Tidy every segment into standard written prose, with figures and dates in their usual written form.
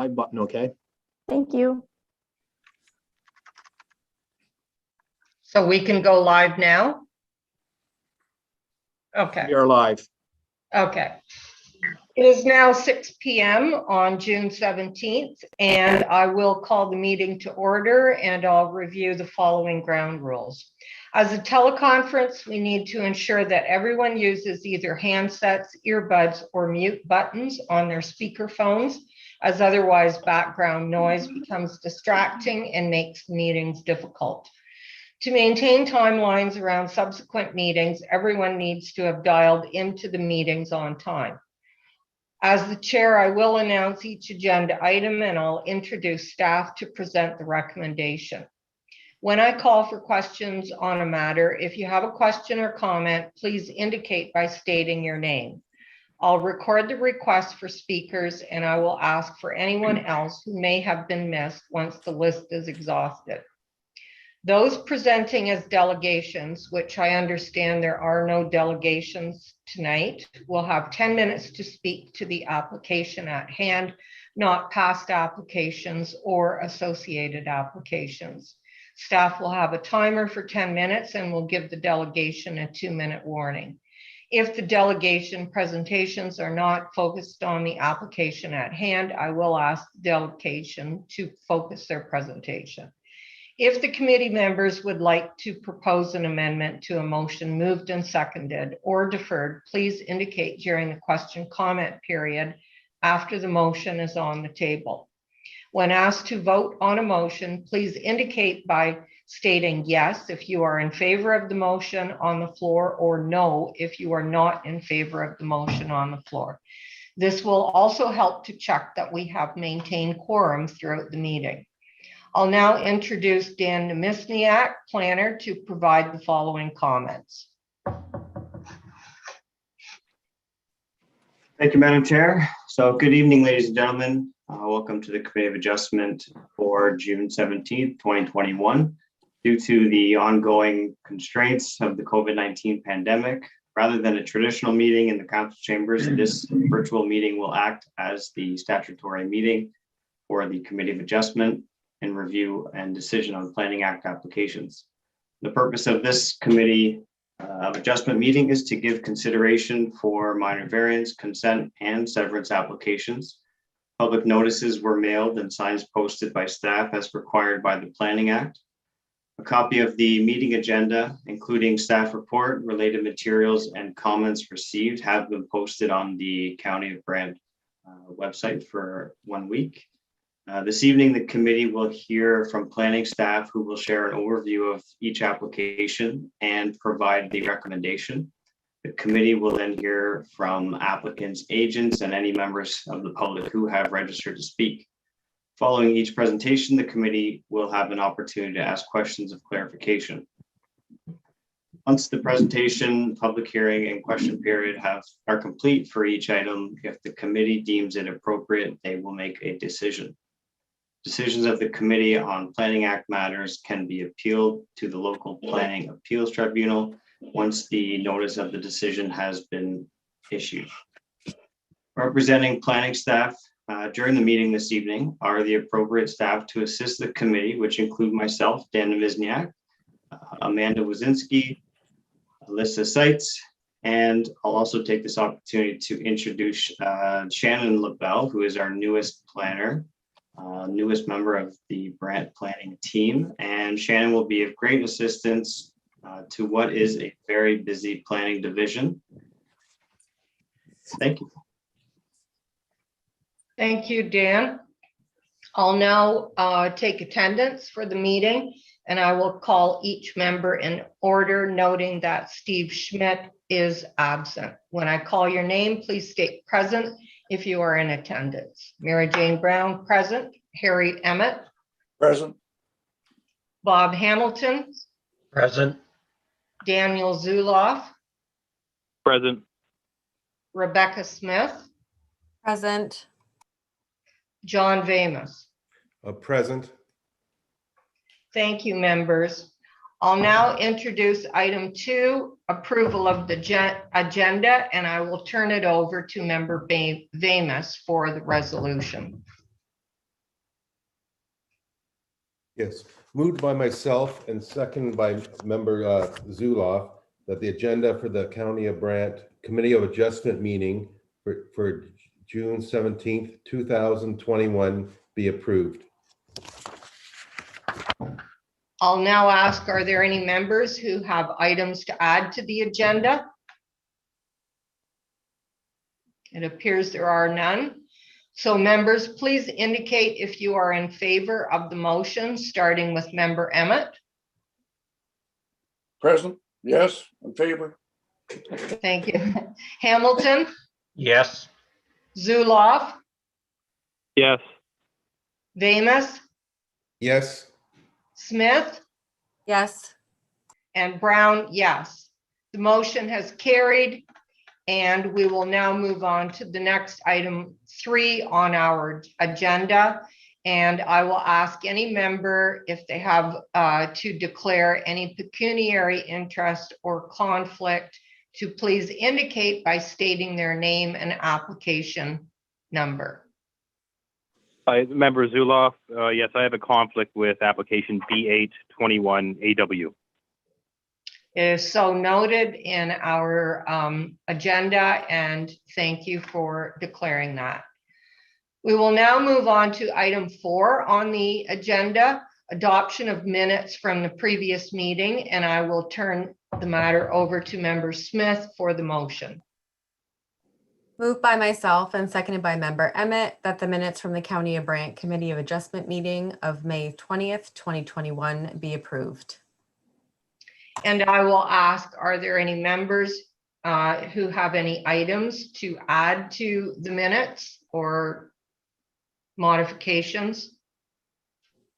live button, okay? Thank you. So we can go live now? Okay, We are live. okay. It is now 6 p.m. on June 17th, and I will call the meeting to order, and I'll review the following ground rules. As a teleconference, we need to ensure that everyone uses either handsets, earbuds, or mute buttons on their speaker phones, as otherwise background noise becomes distracting and makes meetings difficult. To maintain timelines around subsequent meetings, everyone needs to have dialed into the meetings on time. As the chair, I will announce each agenda item and I'll introduce staff to present the recommendation. When I call for questions on a matter, if you have a question or comment, please indicate by stating your name. I'll record the request for speakers and I will ask for anyone else who may have been missed once the list is exhausted. Those presenting as delegations, which I understand there are no delegations tonight, will have 10 minutes to speak to the application at hand, not past applications or associated applications. Staff will have a timer for 10 minutes and will give the delegation a 2-minute warning. If the delegation presentations are not focused on the application at hand, I will ask the delegation to focus their presentation. If the committee members would like to propose an amendment to a motion moved and seconded or deferred, please indicate during the question comment period after the motion is on the table. When asked to vote on a motion, please indicate by stating yes if you are in favor of the motion on the floor or no if you are not in favor of the motion on the floor. This will also help to check that we have maintained quorum throughout the meeting. I'll now introduce Dan Nemisniak, planner, to provide the following comments. Thank you, Madam Chair. So good evening, ladies and gentlemen. Welcome to the Committee of Adjustment for June 17th, 2021. Due to the ongoing constraints of the COVID-19 pandemic, rather than a traditional meeting in the council chambers, this virtual meeting will act as the statutory meeting for the Committee of Adjustment and review and decision on Planning Act applications. The purpose of this Committee of Adjustment meeting is to give consideration for minor variance, consent, and severance applications. Public notices were mailed and signs posted by staff as required by the Planning Act. A copy of the meeting agenda, including staff report, related materials, and comments received have been posted on the County of Brant website for 1 week. This evening, the committee will hear from planning staff who will share an overview of each application and provide the recommendation. The committee will then hear from applicants, agents, and any members of the public who have registered to speak. Following each presentation, the committee will have an opportunity to ask questions of clarification. Once the presentation, public hearing, and question period are complete for each item, if the committee deems it appropriate, they will make a decision. Decisions of the Committee on Planning Act matters can be appealed to the local Planning Appeals Tribunal once the notice of the decision has been issued. Representing planning staff during the meeting this evening are the appropriate staff to assist the committee, which include myself, Dan Nemisniak, Amanda Wazinski, Alyssa Seitz, and I'll also take this opportunity to introduce Shannon LaBelle, who is our newest planner, newest member of the Brant planning team. And Shannon will be of great assistance to what is a very busy planning division. Thank you. Thank you, Dan. I'll now take attendance for the meeting and I will call each member in order, noting that Steve Schmidt is absent. When I call your name, please state present if you are in attendance. Mary Jane Brown, present. Harry Emmett. Present. Bob Hamilton. Present. Daniel Zuloff. Present. Rebecca Smith. Present. John Vamus. Present. Thank you, members. I'll now introduce item 2, approval of the agenda, and I will turn it over to member Vamus for the resolution. Yes, moved by myself and seconded by member Zuloff that the agenda for the County of Brant Committee of Adjustment meeting for June 17th, 2021 be approved. I'll now ask, are there any members who have items to add to the agenda? It appears there are none. So members, please indicate if you are in favor of the motion, starting with member Emmett. Present. Yes, in favor. Thank you. Hamilton, Yes. Zuloff, Yes. Vamus, Yes, Smith, Yes. and Brown, yes. The motion has carried, and we will now move on to the next item 3 on our agenda. And I will ask any member if they have to declare any pecuniary interest or conflict to please indicate by stating their name and application number. Member Zuloff, yes, I have a conflict with application B821AW. It is so noted in our agenda, and thank you for declaring that. We will now move on to item 4 on the agenda, adoption of minutes from the previous meeting, and I will turn the matter over to member Smith for the motion. Moved by myself and seconded by member Emmett that the minutes from the County of Brant Committee of Adjustment meeting of May 20th, 2021 be approved. And I will ask, are there any members who have any items to add to the minutes or modifications?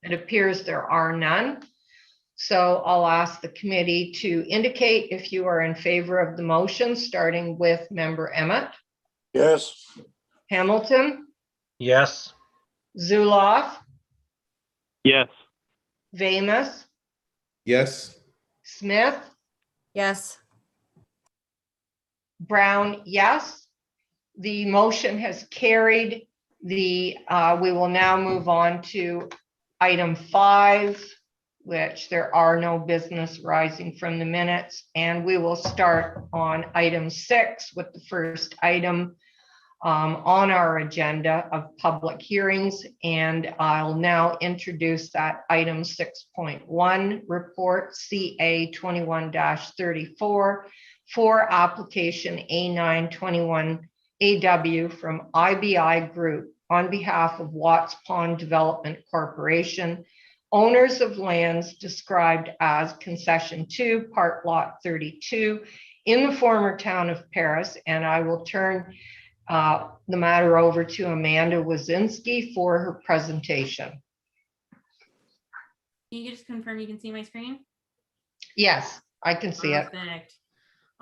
It appears there are none. So I'll ask the committee to indicate if you are in favor of the motion, starting with member Emmett. Yes. Hamilton, Yes. Zuloff, Yes. Vamus, yes, Smith, Yes. Brown, yes. The motion has carried. We will now move on to item 5, which there are no business rising from the minutes. And we will start on item 6 with the first item on our agenda of public hearings. And I'll now introduce that item 6.1 report CA 21-34 for application A921 AW from IBI Group on behalf of Watts Pond Development Corporation, owners of lands described as concession 2, part lot 32 in the former town of Paris. And I will turn the matter over to Amanda Wazinski for her presentation. Can you just confirm you can see my screen? Yes, I can see it. Perfect.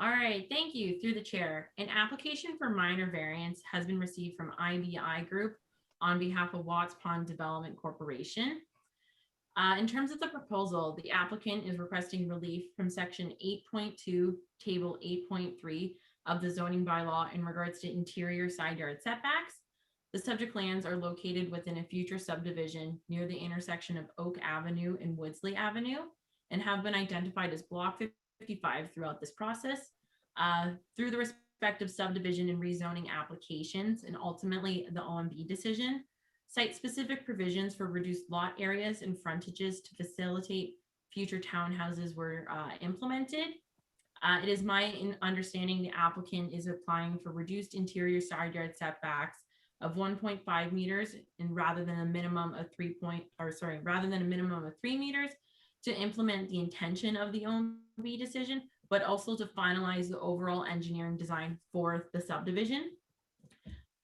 All right, thank you. Through the chair, an application for minor variance has been received from IBI Group on behalf of Watts Pond Development Corporation. In terms of the proposal, the applicant is requesting relief from section 8.2, table 8.3 of the zoning bylaw in regards to interior side yard setbacks. The subject lands are located within a future subdivision near the intersection of Oak Avenue and Woodsley Avenue and have been identified as block 55 throughout this process. Through the respective subdivision and rezoning applications and ultimately the OMB decision, site-specific provisions for reduced lot areas and frontages to facilitate future townhouses were implemented. It is my understanding the applicant is applying for reduced interior side yard setbacks of 1.5 meters and rather than a minimum of 3 meters to implement the intention of the OMB decision, but also to finalize the overall engineering design for the subdivision.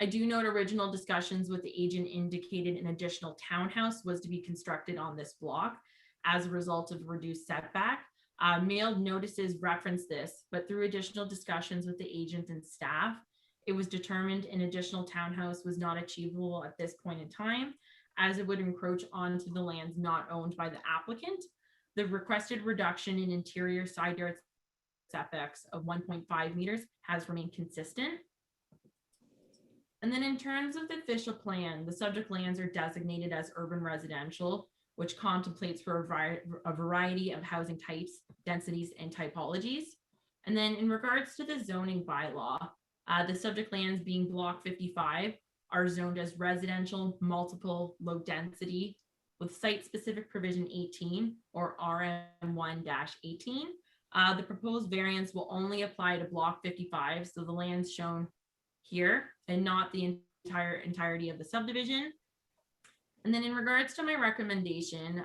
I do note original discussions with the agent indicated an additional townhouse was to be constructed on this block as a result of reduced setback. Mailed notices reference this, but through additional discussions with the agent and staff, it was determined an additional townhouse was not achievable at this point in time, as it would encroach onto the lands not owned by the applicant. The requested reduction in interior side yard setbacks of 1.5 meters has remained consistent. And then in terms of the official plan, the subject lands are designated as urban residential which contemplates for a variety of housing types, densities, and typologies. And then in regards to the zoning bylaw, the subject lands being block 55 are zoned as residential, multiple, low density with site-specific provision 18 or RM1-18. The proposed variance will only apply to block 55, so the lands shown here and not the entirety of the subdivision. And then in regards to my recommendation,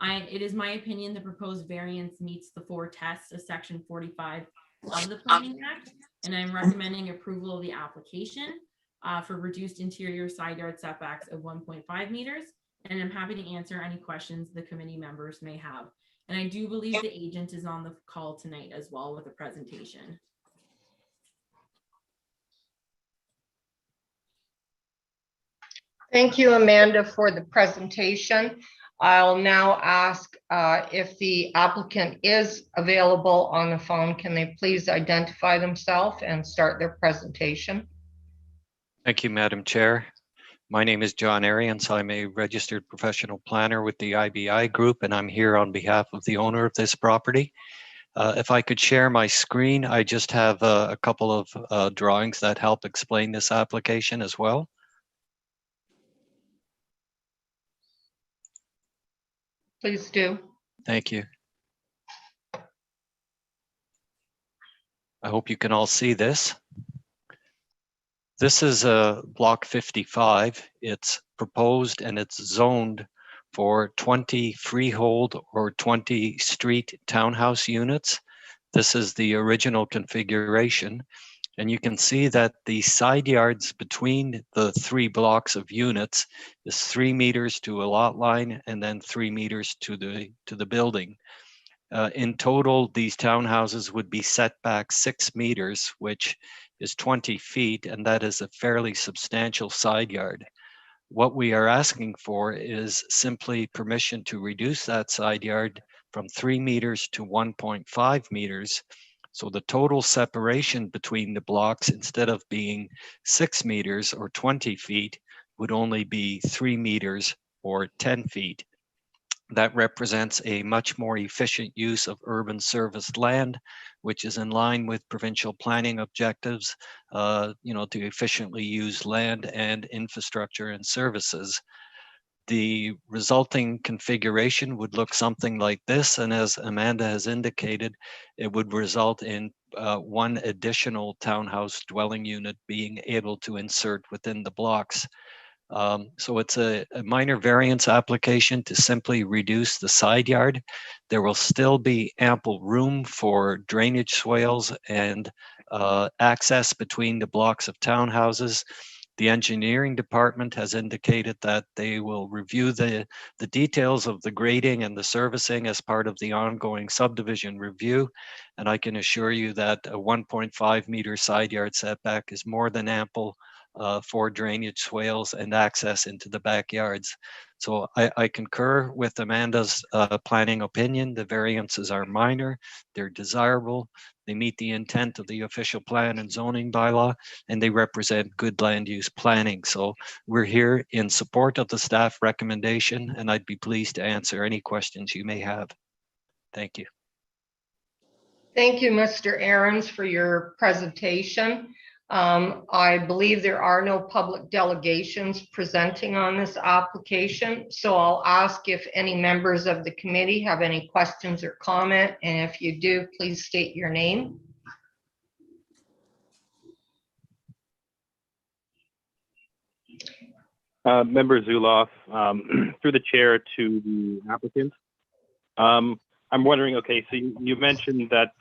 it is my opinion the proposed variance meets the 4 tests of section 45 of the Planning Act, and I'm recommending approval of the application for reduced interior side yard setbacks of 1.5 meters. And I'm happy to answer any questions the committee members may have. And I do believe the agent is on the call tonight as well with a presentation. Thank you, Amanda, for the presentation. I'll now ask if the applicant is available on the phone. Can they please identify themselves and start their presentation? Thank you, Madam Chair. My name is John Arians. I'm a registered professional planner with the IBI Group, and I'm here on behalf of the owner of this property. If I could share my screen, I just have a couple of drawings that help explain this application as well. Please do. Thank you. I hope you can all see this. This is block 55. It's proposed and it's zoned for 20 freehold or 20 street townhouse units. This is the original configuration. And you can see that the side yards between the 3 blocks of units is 3 meters to a lot line and then 3 meters to the building. In total, these townhouses would be set back 6 meters, which is 20 feet, and that is a fairly substantial side yard. What we are asking for is simply permission to reduce that side yard from 3 meters to 1.5 meters. So the total separation between the blocks, instead of being 6 meters or 20 feet, would only be 3 meters or 10 feet. That represents a much more efficient use of urban serviced land, which is in line with provincial planning objectives, to efficiently use land and infrastructure and services. The resulting configuration would look something like this, and as Amanda has indicated, it would result in 1 additional townhouse dwelling unit being able to insert within the blocks. So it's a minor variance application to simply reduce the side yard. There will still be ample room for drainage swales and access between the blocks of townhouses. The engineering department has indicated that they will review the details of the grading and the servicing as part of the ongoing subdivision review. And I can assure you that a 1.5 meter side yard setback is more than ample for drainage swales and access into the backyards. So I concur with Amanda's planning opinion. The variances are minor, they're desirable, they meet the intent of the official plan and zoning bylaw, and they represent good land use planning. So we're here in support of the staff recommendation, and I'd be pleased to answer any questions you may have. Thank you. Thank you, Mr. Aarons, for your presentation. I believe there are no public delegations presenting on this application, so I'll ask if any members of the committee have any questions or comment, and if you do, please state your name. Member Zuloff, through the chair to the applicant. I'm wondering, okay, so you mentioned that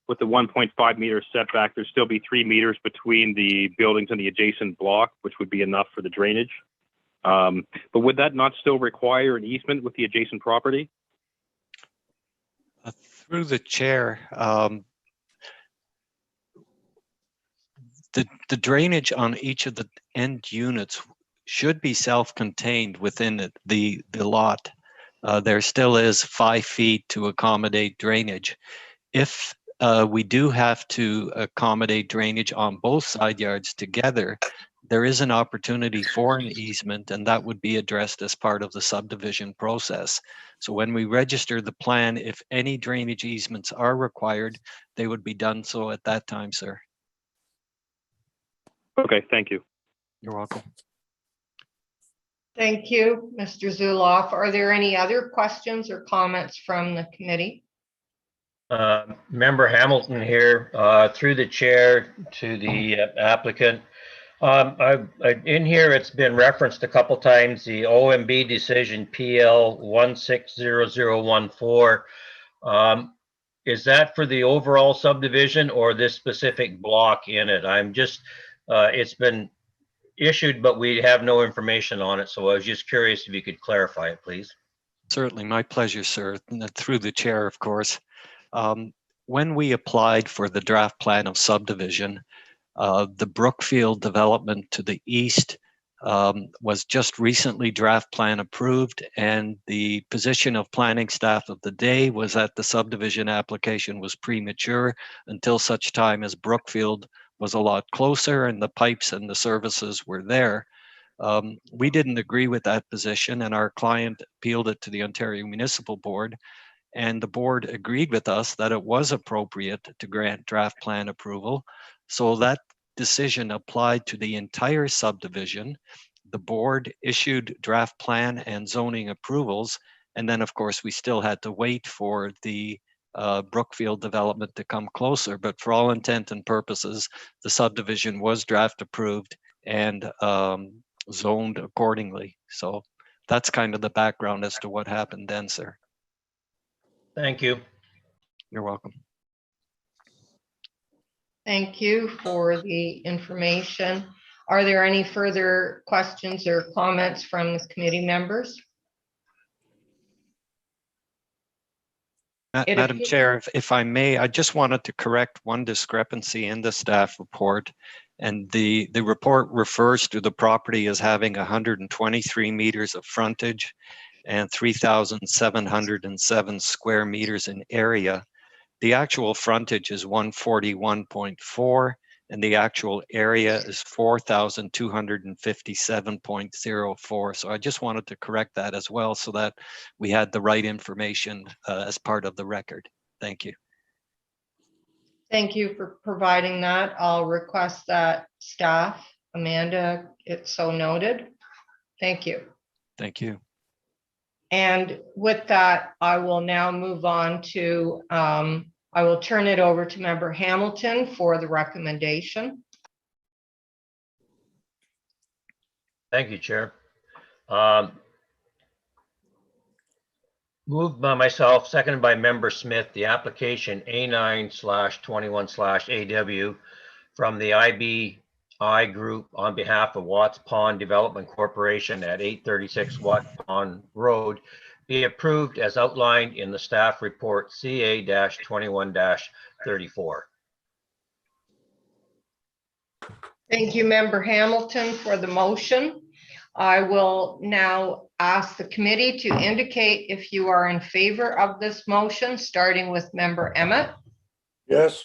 with the 1.5 meter setback, there'd still be 3 meters between the buildings and the adjacent block, which would be enough for the drainage. But would that not still require an easement with the adjacent property? Through the chair, the drainage on each of the end units should be self-contained within the lot. There still is 5 feet to accommodate drainage. If we do have to accommodate drainage on both side yards together, there is an opportunity for an easement, and that would be addressed as part of the subdivision process. So when we register the plan, if any drainage easements are required, they would be done so at that time, sir. Okay, thank you. You're welcome. Thank you, Mr. Zuloff. Are there any other questions or comments from the committee? Member Hamilton here, through the chair to the applicant. In here, it's been referenced a couple times, the OMB decision PL 160014. Is that for the overall subdivision or this specific block in it? I'm just, it's been issued, but we have no information on it. So I was just curious if you could clarify it, please. Certainly, my pleasure, sir. Through the chair, of course. When we applied for the draft plan of subdivision, the Brookfield development to the east was just recently draft plan approved, and the position of planning staff of the day was that the subdivision application was premature until such time as Brookfield was a lot closer and the pipes and the services were there. We didn't agree with that position, and our client appealed it to the Ontario Municipal Board, and the board agreed with us that it was appropriate to grant draft plan approval. So that decision applied to the entire subdivision. The board issued draft plan and zoning approvals, and then of course we still had to wait for the Brookfield development to come closer, but for all intent and purposes, the subdivision was draft approved and zoned accordingly. So that's kind of the background as to what happened then, sir. Thank you. You're welcome. Thank you for the information. Are there any further questions or comments from the committee members? Madam Chair, if I may, I just wanted to correct one discrepancy in the staff report. And the report refers to the property as having 123 meters of frontage and 3,707 square meters in area. The actual frontage is 141.4 and the actual area is 4,257.04. So I just wanted to correct that as well so that we had the right information as part of the record. Thank you. Thank you for providing that. I'll request that staff, Amanda, it's so noted. Thank you. Thank you. And with that, I will now move on to, I will turn it over to Member Hamilton for the recommendation. Thank you, Chair. Moved by myself, seconded by Member Smith, the application A9/21/AW from the IBI Group on behalf of Watts Pond Development Corporation at 836 Watts Pond Road be approved as outlined in the staff report CA-21-34. Thank you, Member Hamilton, for the motion. I will now ask the committee to indicate if you are in favor of this motion, starting with Member Emmett. Yes.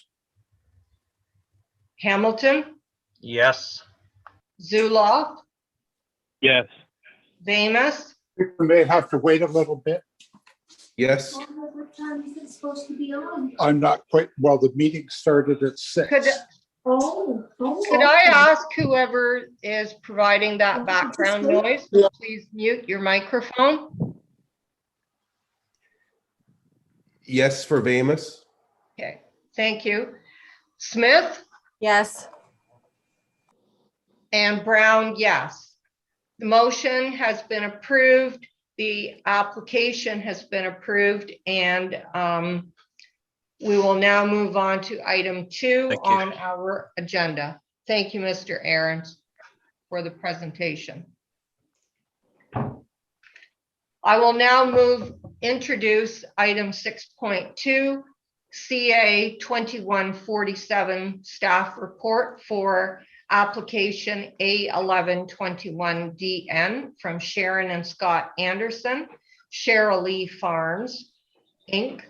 Hamilton, Yes. Zuloff, Yes. Vamus, We may have to wait a little bit. Yes, What time is it supposed to be on? I'm not quite, well, the meeting started at 6. Could I ask whoever is providing that background noise, to please mute your microphone? yes for Vamus. Okay, thank you. Smith Yes. and Brown, yes. The motion has been approved. The application has been approved, and we will now move on to item 2 Thank you. on our agenda. Thank you, Mr. Ahrens, for the presentation. I will now introduce item 6.2, CA 2147 staff report for application A1121DN from Sharon and Scott Anderson, Cheryl Lee Farms, Inc.,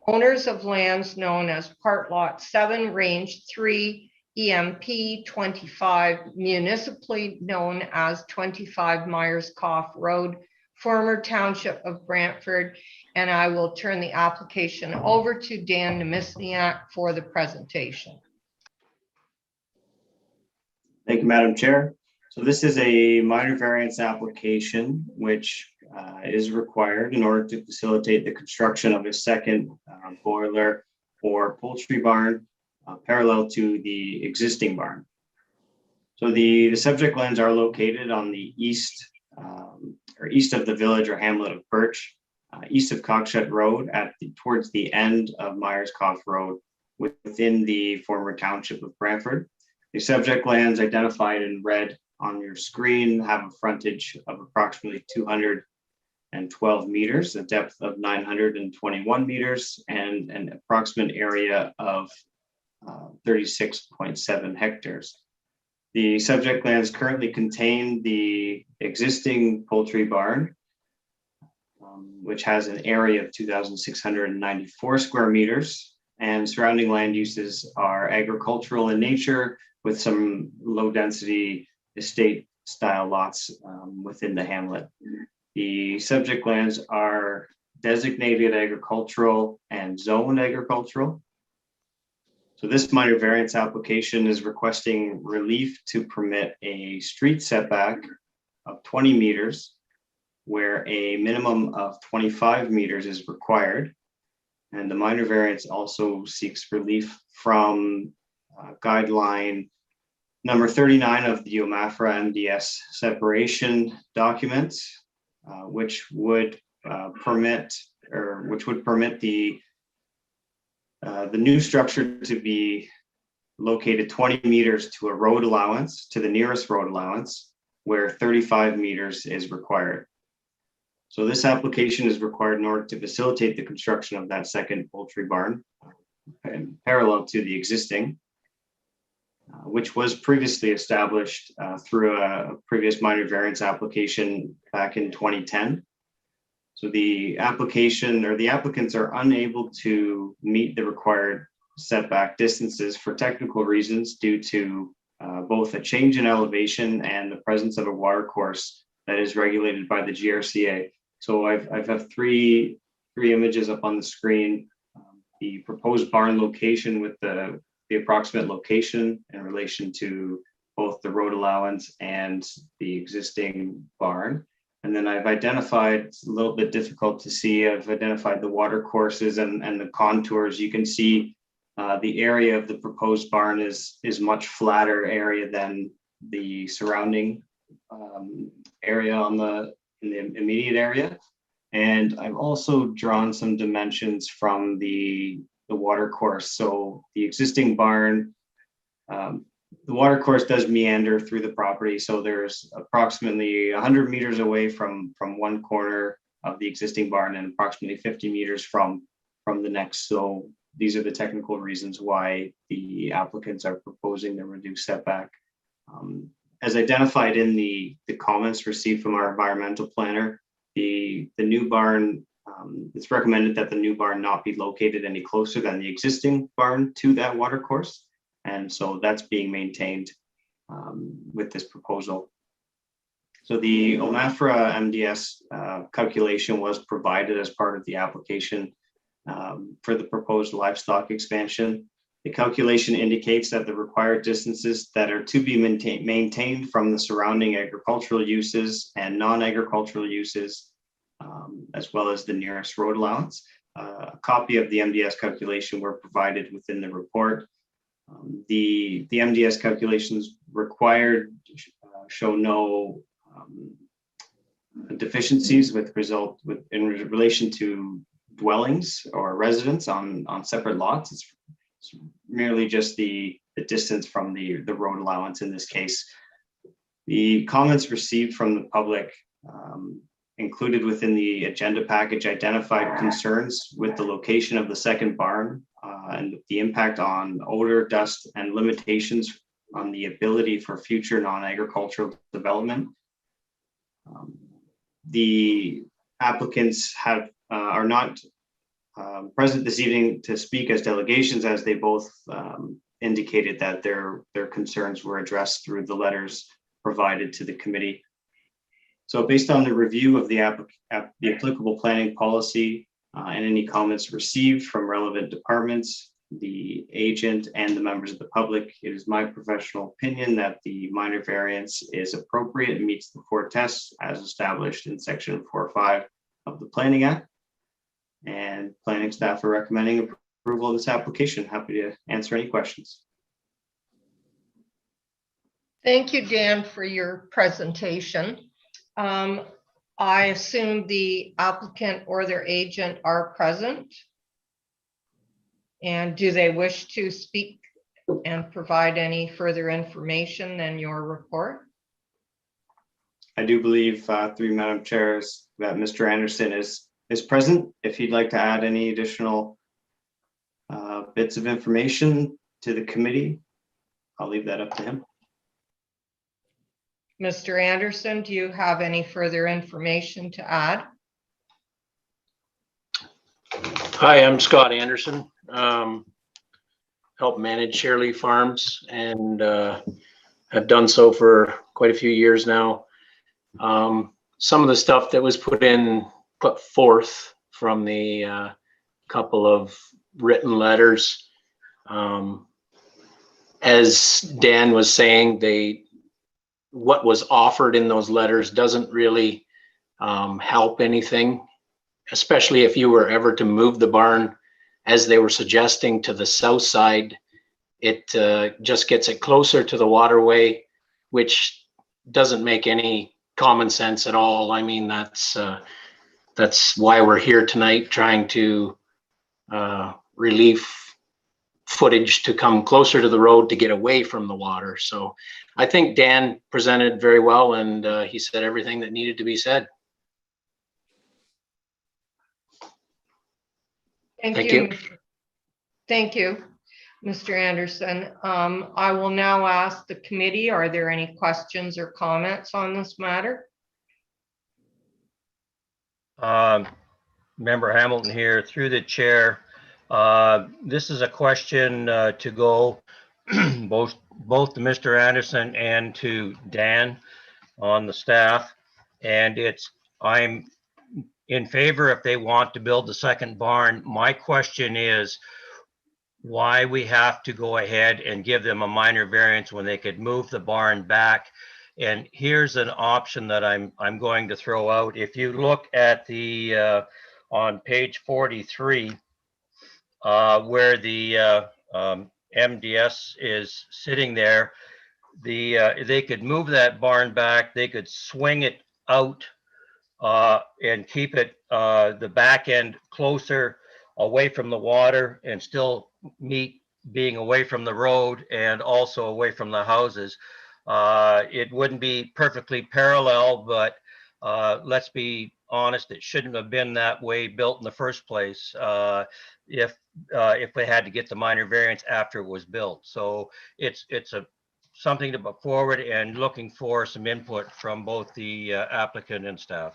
owners of lands known as Part Lot 7, Range 3, EMP 25, municipally known as 25 Myers Cough Road, former township of Brantford. And I will turn the application over to Dan Nemisniak for the presentation. Thank you, Madam Chair. So this is a minor variance application which is required in order to facilitate the construction of a second boiler or poultry barn parallel to the existing barn. So the subject lands are located on the east of the village or hamlet of Birch, east of Cockshut Road towards the end of Myers Cough Road within the former township of Brantford. The subject lands identified in red on your screen have a frontage of approximately 212 meters, a depth of 921 meters, and an approximate area of 36.7 hectares. The subject lands currently contain the existing poultry barn, which has an area of 2,694 square meters, and surrounding land uses are agricultural in nature with some low density estate style lots within the hamlet. The subject lands are designated agricultural and zoned agricultural. So this minor variance application is requesting relief to permit a street setback of 20 meters where a minimum of 25 meters is required. And the minor variance also seeks relief from guideline number 39 of the OMAFRA MDS separation documents, which would permit the new structure to be located 20 meters to a road allowance, to the nearest road allowance, where 35 meters is required. So this application is required in order to facilitate the construction of that second poultry barn parallel to the existing, which was previously established through a previous minor variance application back in 2010. So the application or the applicants are unable to meet the required setback distances for technical reasons due to both a change in elevation and the presence of a water course that is regulated by the GRCA. So I've three images up on the screen. The proposed barn location with the approximate location in relation to both the road allowance and the existing barn. And then I've identified, it's a little bit difficult to see, I've identified the water courses and the contours. You can see the area of the proposed barn is much flatter area than the surrounding area in the immediate area. And I've also drawn some dimensions from the water course. So the existing barn, the water course does meander through the property. So there's approximately 100 meters away from one corner of the existing barn and approximately 50 meters from the next. So these are the technical reasons why the applicants are proposing the reduced setback. As identified in the comments received from our environmental planner, the new barn, it's recommended that the new barn not be located any closer than the existing barn to that water course. And so that's being maintained with this proposal. So the OMAFRA MDS calculation was provided as part of the application for the proposed livestock expansion. The calculation indicates that the required distances that are to be maintained from the surrounding agricultural uses and non-agricultural uses, as well as the nearest road allowance. A copy of the MDS calculation were provided within the report. The MDS calculations required show no deficiencies in relation to dwellings or residents on separate lots. It's merely just the distance from the road allowance in this case. The comments received from the public included within the agenda package identified concerns with the location of the second barn and the impact on odor, dust, and limitations on the ability for future non-agricultural development. The applicants are not present this evening to speak as delegations, as they both indicated that their concerns were addressed through the letters provided to the committee. So based on the review of the applicable planning policy and any comments received from relevant departments, the agent and the members of the public, it is my professional opinion that the minor variance is appropriate and meets the 4 tests as established in section 4.5 of the Planning Act. And planning staff are recommending approval of this application. Happy to answer any questions. Thank you, Dan, for your presentation. I assume the applicant or their agent are present. And do they wish to speak and provide any further information than your report? I do believe through Madam Chair that Mr. Anderson is present. If he'd like to add any additional bits of information to the committee, I'll leave that up to him. Mr. Anderson, do you have any further information to add? Hi, I'm Scott Anderson. Help manage Shirley Farms and have done so for quite a few years now. Some of the stuff that was put forth from the couple of written letters, as Dan was saying, what was offered in those letters doesn't really help anything, especially if you were ever to move the barn as they were suggesting to the south side. It just gets it closer to the waterway, which doesn't make any common sense at all. I mean, that's why we're here tonight, trying to relieve footage to come closer to the road to get away from the water. So I think Dan presented very well, and he said everything that needed to be said. Thank you. Thank you, Mr. Anderson. I will now ask the committee, are there any questions or comments on this matter? Member Hamilton here, through the chair. This is a question to go both to Mr. Anderson and to Dan on the staff. And I'm in favor if they want to build the second barn. My question is why we have to go ahead and give them a minor variance when they could move the barn back. And here's an option that I'm going to throw out. If you look at the on page 43, where the MDS is sitting there, they could move that barn back. They could swing it out and keep it the back end closer away from the water and still meet being away from the road and also away from the houses. It wouldn't be perfectly parallel, but let's be honest, it shouldn't have been that way built in the first place if they had to get the minor variance after it was built. So it's something to put forward, and looking for some input from both the applicant and staff.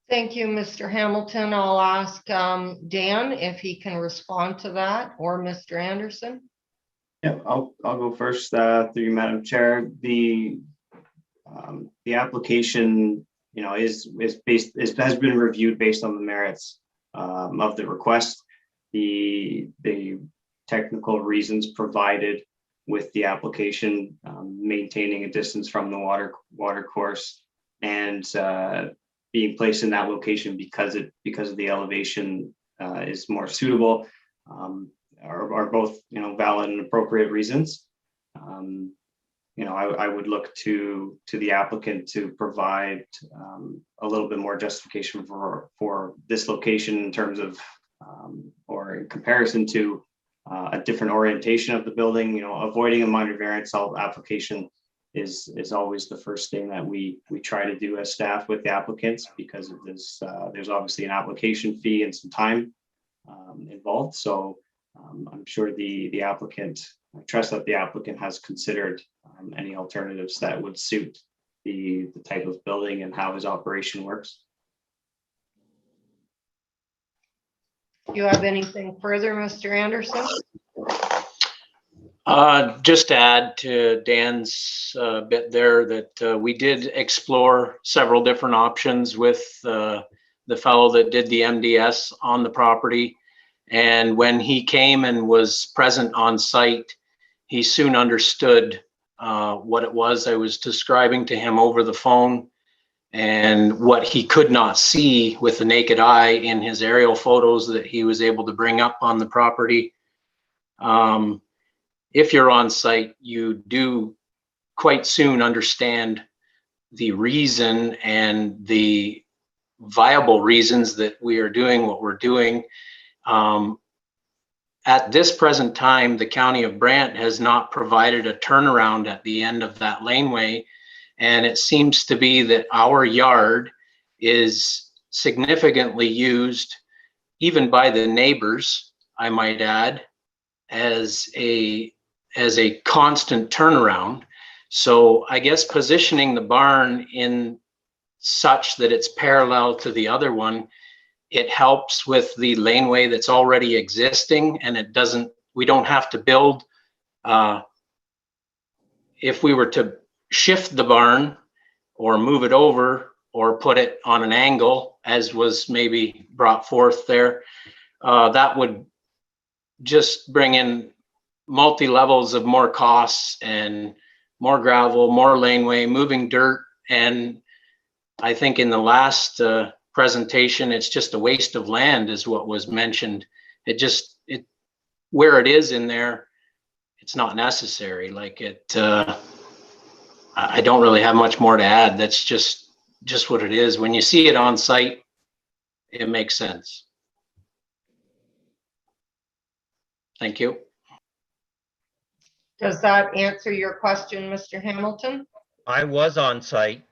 Thank you, Mr. Hamilton. I'll ask Dan if he can respond to that, or Mr. Anderson. Yeah, I'll go first through you, Madam Chair. The application, has been reviewed based on the merits of the request. The technical reasons provided with the application, maintaining a distance from the water course, and being placed in that location because of the elevation is more suitable, are both valid and appropriate reasons. I would look to the applicant to provide a little bit more justification for this location in terms of or in comparison to a different orientation of the building. Avoiding a minor variance application is always the first thing that we try to do as staff with the applicants, because of this. There's obviously an application fee and some time involved. So I'm sure the applicant, I trust that the applicant has considered any alternatives that would suit the type of building and how his operation works. you have anything further, Mr. Anderson? Just to add to Dan's bit there that we did explore several different options with the fellow that did the MDS on the property. And when he came and was present on site, he soon understood what it was I was describing to him over the phone, and what he could not see with the naked eye in his aerial photos that he was able to bring up on the property. If you're on site, you do quite soon understand the reason and the viable reasons that we are doing what we're doing. At this present time, the County of Brant has not provided a turnaround at the end of that laneway. And it seems to be that our yard is significantly used, even by the neighbors, I might add, as a constant turnaround. So I guess positioning the barn in such that it's parallel to the other one, it helps with the laneway that's already existing, and we don't have to build. If we were to shift the barn or move it over or put it on an angle, as was maybe brought forth there, that would just bring in multi-levels of more costs and more gravel, more laneway, moving dirt. And I think in the last presentation, it's just a waste of land is what was mentioned. Where it is in there, it's not necessary. Like I don't really have much more to add. That's just what it is. When you see it on site, it makes sense. Thank you. Does that answer your question, Mr. Hamilton? I was on site.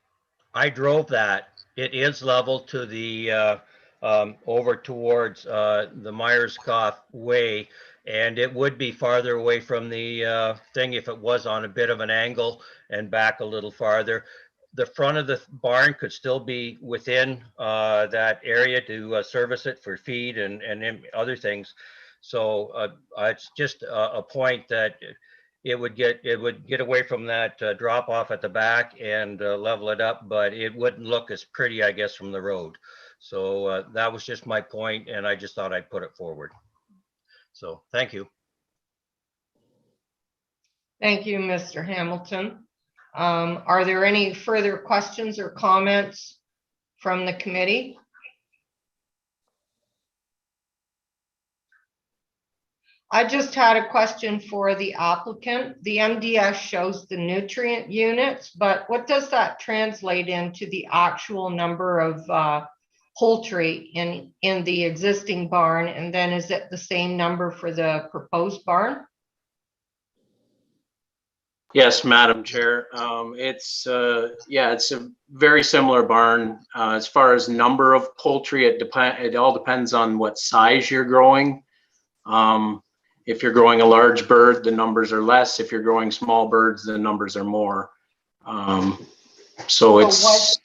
I drove that. It is level to the over towards the Myerscough Way, and it would be farther away from the thing if it was on a bit of an angle and back a little farther. The front of the barn could still be within that area to service it for feed and other things. So it's just a point that it would get away from that drop off at the back and level it up, but it wouldn't look as pretty, I guess, from the road. So that was just my point, and I just thought I'd put it forward. So thank you. Thank you, Mr. Hamilton. Are there any further questions or comments from the committee? I just had a question for the applicant. The MDS shows the nutrient units, but what does that translate into the actual number of poultry in the existing barn? And then is it the same number for the proposed barn? Yes, Madam Chair. It's a very similar barn. As far as number of poultry, it all depends on what size you're growing. If you're growing a large bird, the numbers are less. If you're growing small birds, the numbers are more. So it's.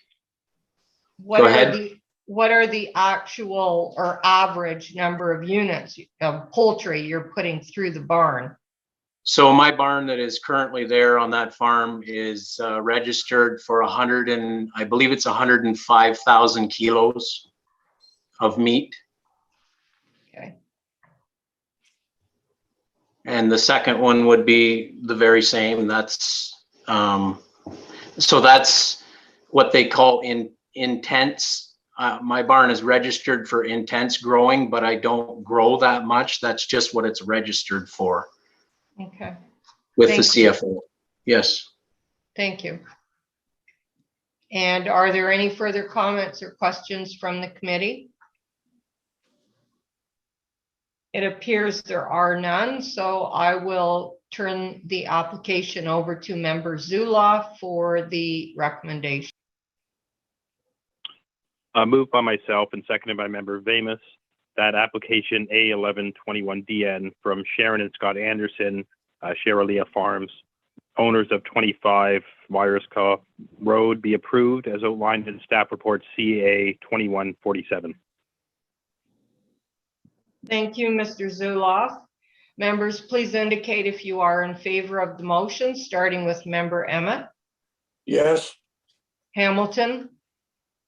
Go ahead. What are the actual or average number of units of poultry you're putting through the barn? So my barn that is currently there on that farm is registered for I believe it's 105,000 kilos of meat. Okay. And the second one would be the very same. That's so that's what they call intense. My barn is registered for intense growing, but I don't grow that much. That's just what it's registered for. Okay. With the CFO. Yes. Thank you. And are there any further comments or questions from the committee? It appears there are none, so I will turn the application over to Member Zulauf for the recommendation. Moved by myself and seconded by Member Vamus, that application A1121DN from Sharon and Scott Anderson, Sheralia Farms, owners of 25 Myerscough Road, be approved as outlined in staff report CA 2147. Thank you, Mr. Zuloff. Members, please indicate if you are in favor of the motion, starting with member Emmett, Yes. Hamilton,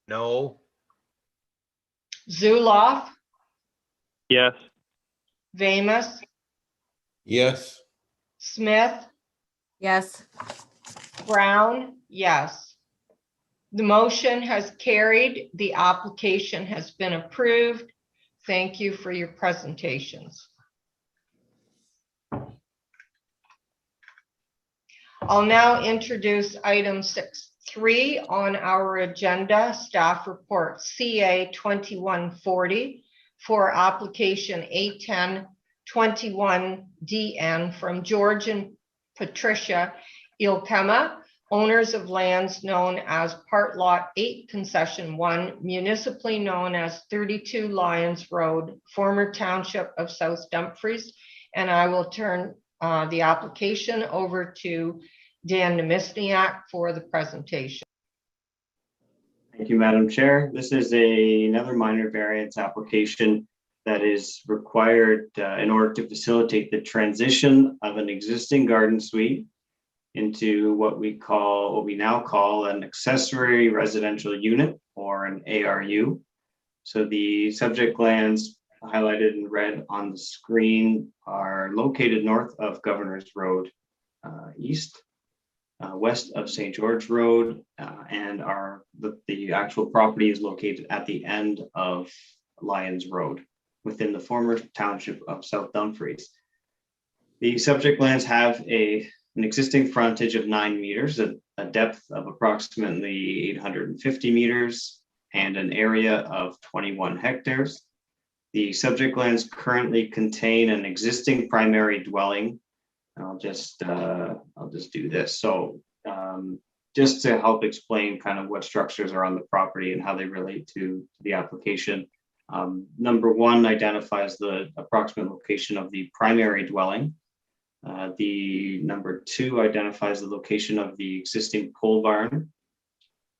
No. Zuloff, Yes. Vamus, Yes. Smith, Yes. Brown, yes. The motion has carried. The application has been approved. Thank you for your presentations. I'll now introduce item 6.3 on our agenda, staff report CA 2140 for application A1021DN from George and Patricia Ilkema, owners of lands known as Part Lot 8 Concession 1, municipally known as 32 Lyons Road, former township of South Dumfries. And I will turn the application over to Dan Nemesniak for the presentation. Thank you, Madam Chair. This is another minor variance application that is required in order to facilitate the transition of an existing garden suite into what we now call an accessory residential unit, or an ARU. So the subject lands highlighted in red on the screen are located north of Governor's Road East, west of St. George Road, and the actual property is located at the end of Lyons Road within the former township of South Dumfries. The subject lands have an existing frontage of 9 meters, a depth of approximately 850 meters, and an area of 21 hectares. The subject lands currently contain an existing primary dwelling. I'll just do this. So just to help explain kind of what structures are on the property and how they relate to the application. Number 1 identifies the approximate location of the primary dwelling. The number 2 identifies the location of the existing pole barn.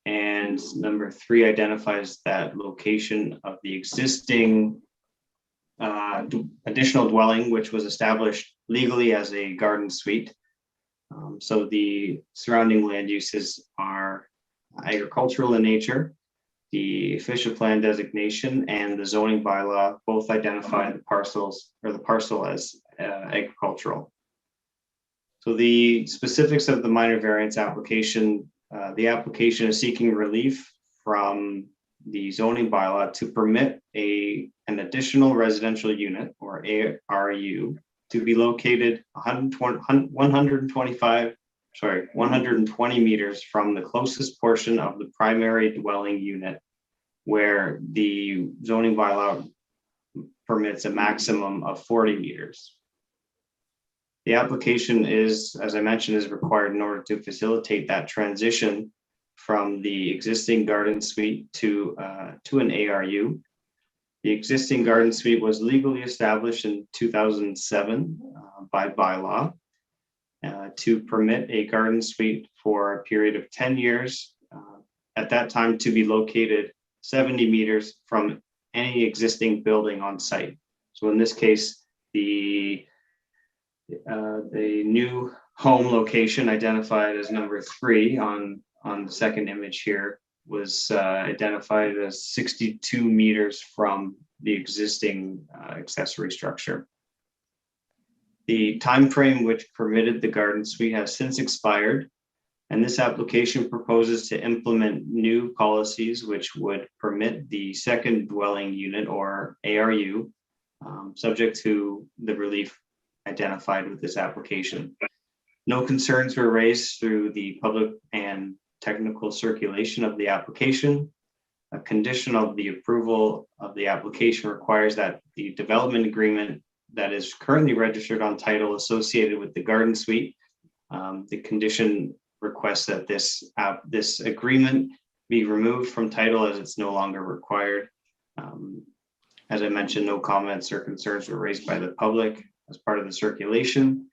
And number 3 identifies that location of the existing additional dwelling, which was established legally as a garden suite. So the surrounding land uses are agricultural in nature. The official plan designation and the zoning bylaw both identify the parcel as agricultural. So the specifics of the minor variance application, the application is seeking relief from the zoning bylaw to permit an additional residential unit, or ARU, to be located 120 meters from the closest portion of the primary dwelling unit, where the zoning bylaw permits a maximum of 40 meters. The application is, as I mentioned, is required in order to facilitate that transition from the existing garden suite to an ARU. The existing garden suite was legally established in 2007 by bylaw to permit a garden suite for a period of 10 years, at that time to be located 70 meters from any existing building on site. So in this case, the new home location identified as number 3 on the second image here was identified as 62 meters from the existing accessory structure. The time frame which permitted the garden suite has since expired, and this application proposes to implement new policies which would permit the second dwelling unit, or ARU, subject to the relief identified with this application. No concerns were raised through the public and technical circulation of the application. A condition of the approval of the application requires that the development agreement that is currently registered on title associated with the garden suite, the condition requests that this agreement be removed from title as it's no longer required. As I mentioned, no comments or concerns were raised by the public as part of the circulation.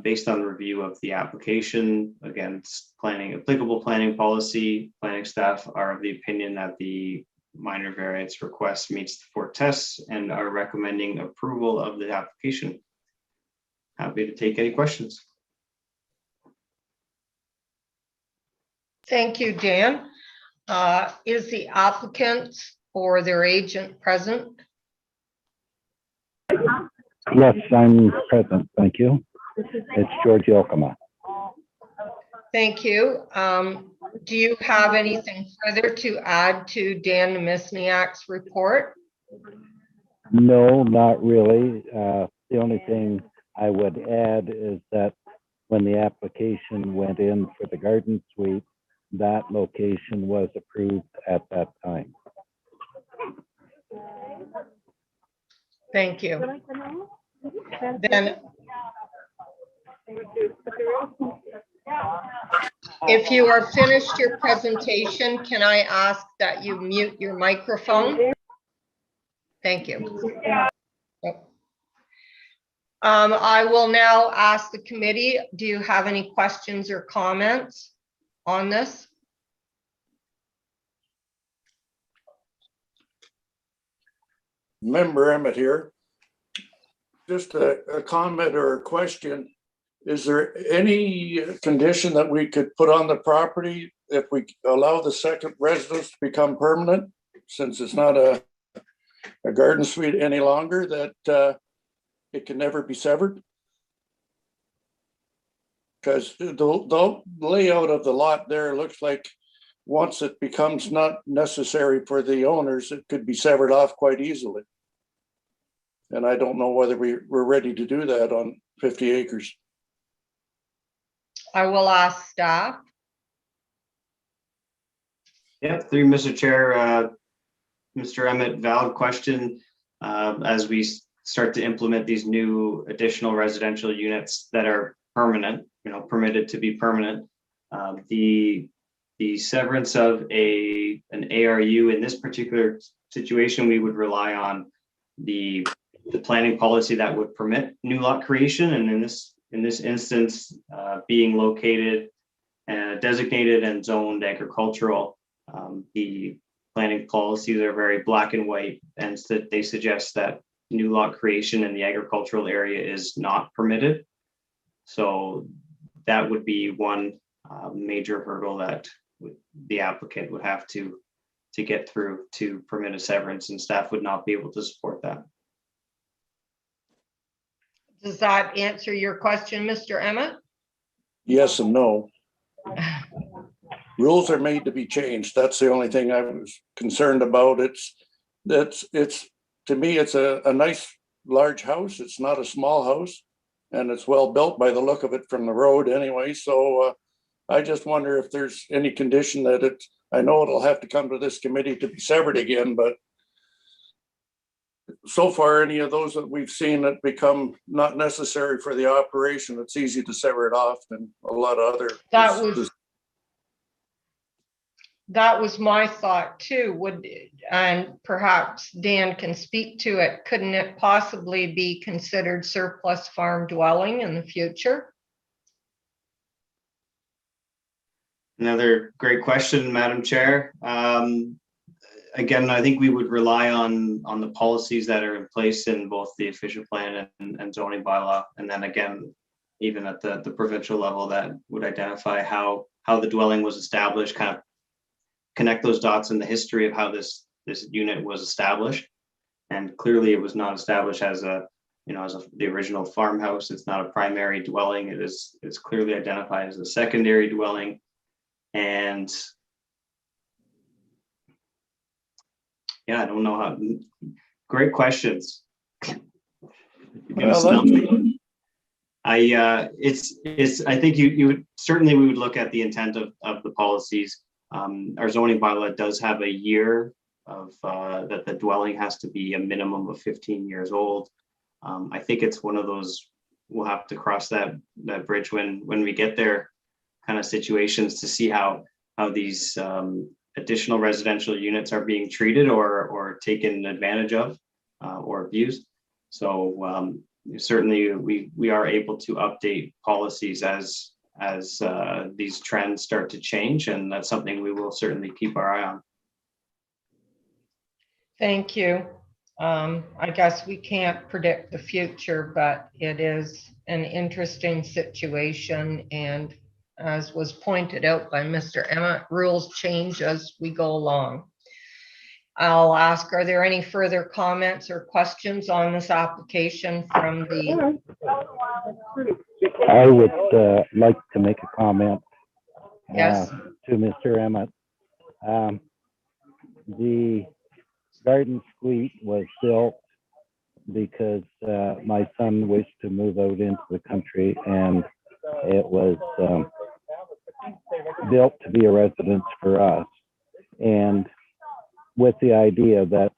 Based on review of the application against applicable planning policy, planning staff are of the opinion that the minor variance request meets the 4 tests and are recommending approval of the application. Happy to take any questions. Thank you, Dan. Is the applicant or their agent present? Yes, I'm present. Thank you. It's George Yokoma. Thank you. Do you have anything further to add to Dan Misniak's report? No, not really. The only thing I would add is that when the application went in for the garden suite, that location was approved at that time. Thank you. Then, if you are finished your presentation, can I ask that you mute your microphone? Thank you. I will now ask the committee, do you have any questions or comments on this? Member Emmett here. Just a comment or a question. Is there any condition that we could put on the property if we allow the second residence to become permanent, since it's not a garden suite any longer, that it can never be severed? Because the layout of the lot there looks like once it becomes not necessary for the owners, it could be severed off quite easily. And I don't know whether we're ready to do that on 50 acres. I will ask staff. Yeah, through Mr. Chair, Mr. Emmett, valid question. As we start to implement these new additional residential units that are permanent, permitted to be permanent, the severance of an ARU in this particular situation, we would rely on the planning policy that would permit new lot creation, and in this instance, being located designated and zoned agricultural, the planning policies are very black and white, and they suggest that new lot creation in the agricultural area is not permitted. So that would be one major hurdle that the applicant would have to get through to permit a severance, and staff would not be able to support that. Does that answer your question, Mr. Emmett? Yes and no. Rules are made to be changed. That's the only thing I was concerned about. To me, it's a nice large house. It's not a small house, and it's well built by the look of it from the road anyway. So I just wonder if there's any condition that I know it'll have to come to this committee to be severed again, but so far, any of those that we've seen that become not necessary for the operation, it's easy to sever it off, and a lot of other. That was my thought too. And perhaps Dan can speak to it. Couldn't it possibly be considered surplus farm dwelling in the future? Another great question, Madam Chair. Again, I think we would rely on the policies that are in place in both the official plan and zoning bylaw. And then again, even at the provincial level, that would identify how the dwelling was established, kind of connect those dots in the history of how this unit was established. And clearly it was not established as the original farmhouse. It's not a primary dwelling. It's clearly identified as a secondary dwelling. And yeah, I don't know how. Great questions. Well, I think you would certainly, we would look at the intent of the policies. Our zoning bylaw does have a year of that the dwelling has to be a minimum of 15 years old. I think it's one of those, we'll have to cross that bridge when we get there, kind of situations to see how these additional residential units are being treated or taken advantage of or abused. So certainly we are able to update policies as these trends start to change, and that's something we will certainly keep our eye on. Thank you. I guess we can't predict the future, but it is an interesting situation. And as was pointed out by Mr. Emmett, rules change as we go along. I'll ask, are there any further comments or questions on this application from the? I would like to make a comment Yes, to Mr. Emmett. The garden suite was built because my son wished to move out into the country, and it was built to be a residence for us, and with the idea that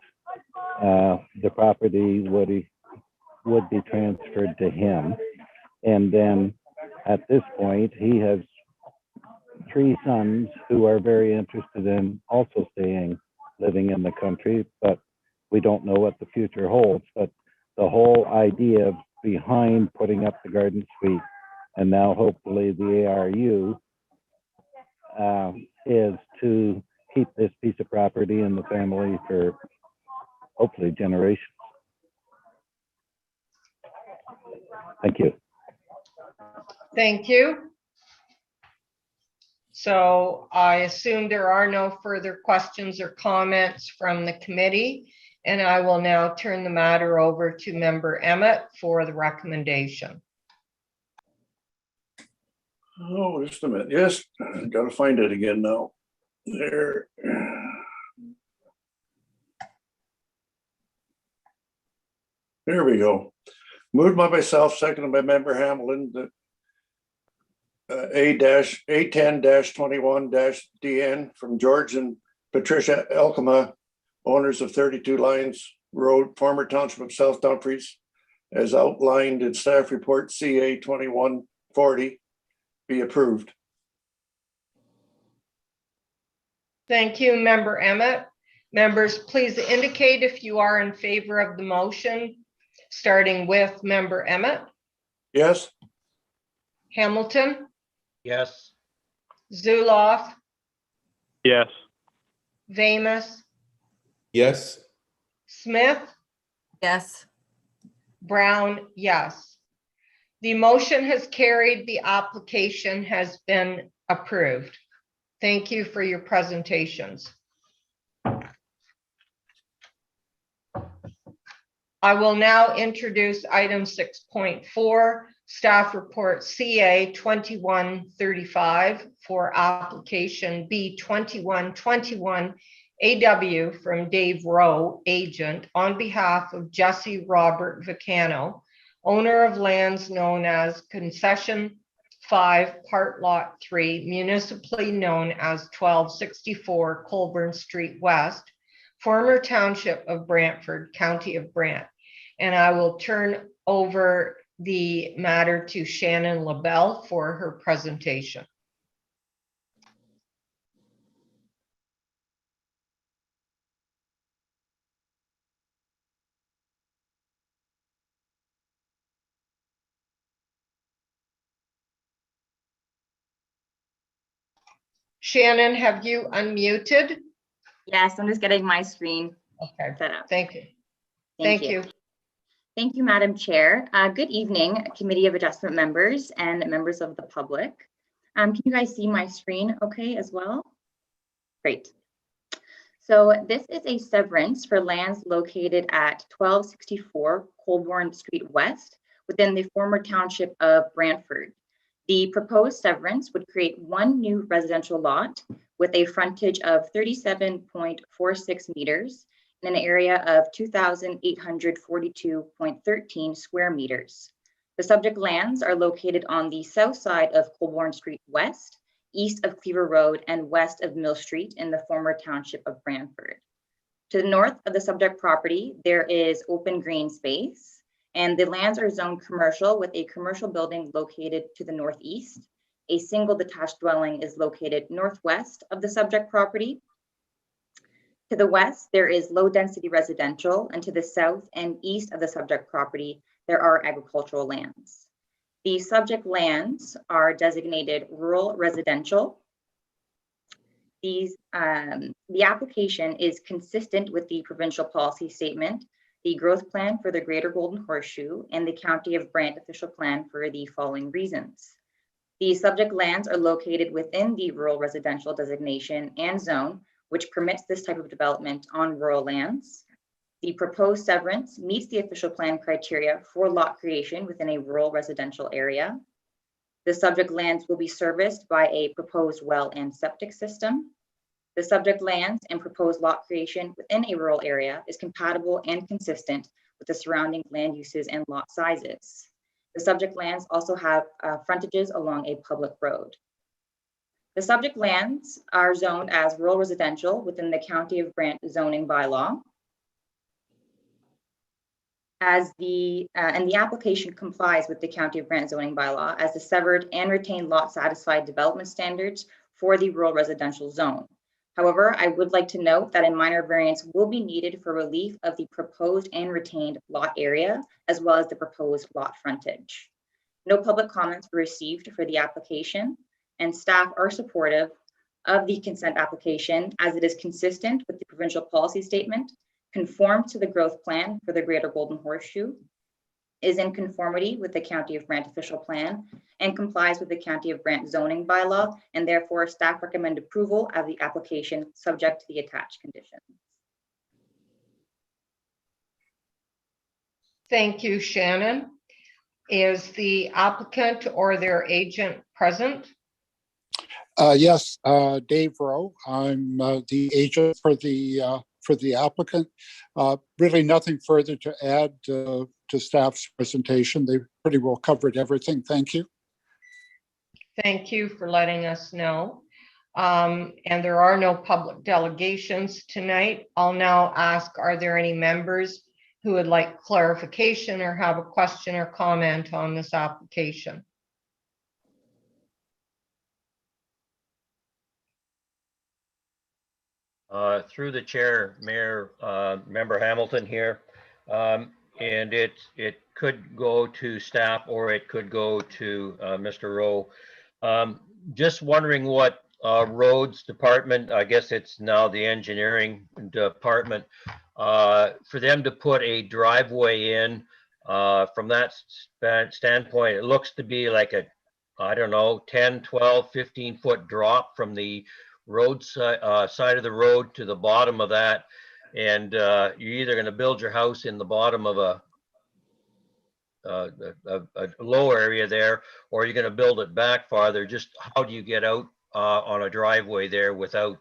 the property would be transferred to him. And then at this point, he has 3 sons who are very interested in also living in the country, but we don't know what the future holds. But the whole idea behind putting up the garden suite, and now hopefully the ARU, is to keep this piece of property in the family for hopefully generations. Thank you. thank you. So I assume there are no further questions or comments from the committee, and I will now turn the matter over to Member Emmett for the recommendation. Oh, just a minute. Yes, gotta find it again now. There. There we go. Moved by myself, seconded by Member Hamlin, that A-10-21-DN from George and Patricia Elkema, owners of 32 Lions Road, former township of South Dumfries, as outlined in staff report CA 2140, be approved. Thank you, Member Emmett. Members, please indicate if you are in favor of the motion, starting with Member Emmett. Yes. Hamilton, Yes. Zuloff, Yes. Vamus, Yes. Smith, Yes. Brown, yes. The motion has carried. The application has been approved. Thank you for your presentations. I will now introduce item 6.4, staff report CA 2135 for application B 2121 AW from Dave Rowe, agent, on behalf of Jesse Robert Vicano, owner of lands known as Concession 5, Part Lot 3, municipally known as 1264 Colburn Street West, former township of Brantford, County of Brant. And I will turn over the matter to Shannon LaBelle for her presentation. Shannon, have you unmuted? Yes, I'm just getting my screen Okay, set up. thank you. Thank you. Thank you, Madam Chair. Good evening, Committee of Adjustment members and members of the public. Can you guys see my screen okay as well? Great. So this is a severance for lands located at 1264 Colburn Street West within the former township of Brantford. The proposed severance would create one new residential lot with a frontage of 37.46 meters in an area of 2,842.13 square meters. The subject lands are located on the south side of Colburn Street West, east of Cleaver Road, and west of Mill Street in the former township of Brantford. To the north of the subject property, there is open green space, and the lands are zoned commercial with a commercial building located to the northeast. A single detached dwelling is located northwest of the subject property. To the west, there is low density residential, and to the south and east of the subject property, there are agricultural lands. The subject lands are designated rural residential. The application is consistent with the provincial policy statement, the growth plan for the Greater Golden Horseshoe, and the County of Brant official plan for the following reasons. The subject lands are located within the rural residential designation and zone, which permits this type of development on rural lands. The proposed severance meets the official plan criteria for lot creation within a rural residential area. The subject lands will be serviced by a proposed well and septic system. The subject lands and proposed lot creation within a rural area is compatible and consistent with the surrounding land uses and lot sizes. The subject lands also have frontages along a public road. The subject lands are zoned as rural residential within the County of Brant zoning bylaw. And the application complies with the County of Brant zoning bylaw as the severed and retained lot satisfied development standards for the rural residential zone. However, I would like to note that a minor variance will be needed for relief of the proposed and retained lot area, as well as the proposed lot frontage. No public comments were received for the application, and staff are supportive of the consent application as it is consistent with the provincial policy statement, conforms to the growth plan for the Greater Golden Horseshoe, is in conformity with the County of Brant official plan, and complies with the County of Brant zoning bylaw, and therefore staff recommend approval of the application subject to the attached conditions. Thank you, Shannon. Is the applicant or their agent present? Yes, Dave Rowe. I'm the agent for the applicant. Really nothing further to add to staff's presentation. They pretty well covered everything. Thank you. Thank you for letting us know. And there are no public delegations tonight. I'll now ask, are there any members who would like clarification or have a question or comment on this application? Through the chair, Mayor, Member Hamilton here. And it could go to staff or it could go to Mr. Rowe. Just wondering what roads department, I guess it's now the engineering department, for them to put a driveway in, from that standpoint, it looks to be like a, I don't know, 10, 12, 15 foot drop from the road side of the road to the bottom of that. And you're either going to build your house in the bottom of a low area there, or you're going to build it back farther. Just how do you get out on a driveway there without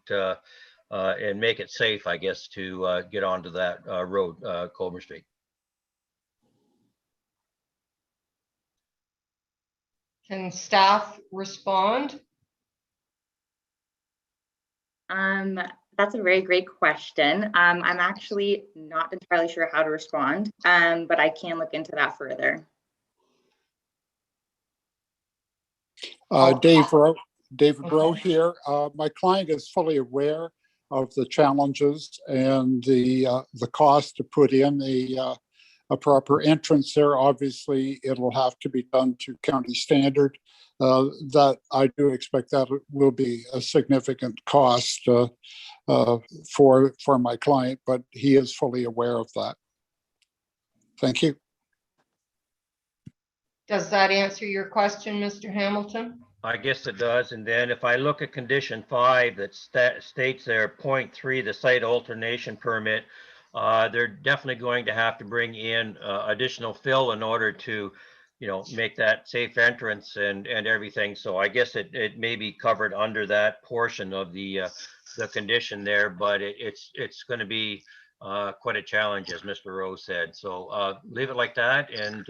and make it safe, I guess, to get onto that road, Colbert Street? Can staff respond? That's a very great question. I'm actually not entirely sure how to respond, but I can look into that further. David Rowe here. My client is fully aware of the challenges and the cost to put in a proper entrance there. Obviously, it'll have to be done to county standard. That I do expect that it will be a significant cost for my client, but he is fully aware of that. Thank you. Does that answer your question, Mr. Hamilton? I guess it does. And then if I look at condition 5 that states there 0.3, the site alternation permit, they're definitely going to have to bring in additional fill in order to, you know, make that safe entrance and everything. So I guess it may be covered under that portion of the condition there, but it's going to be quite a challenge, as Mr. Rose said. So leave it like that, and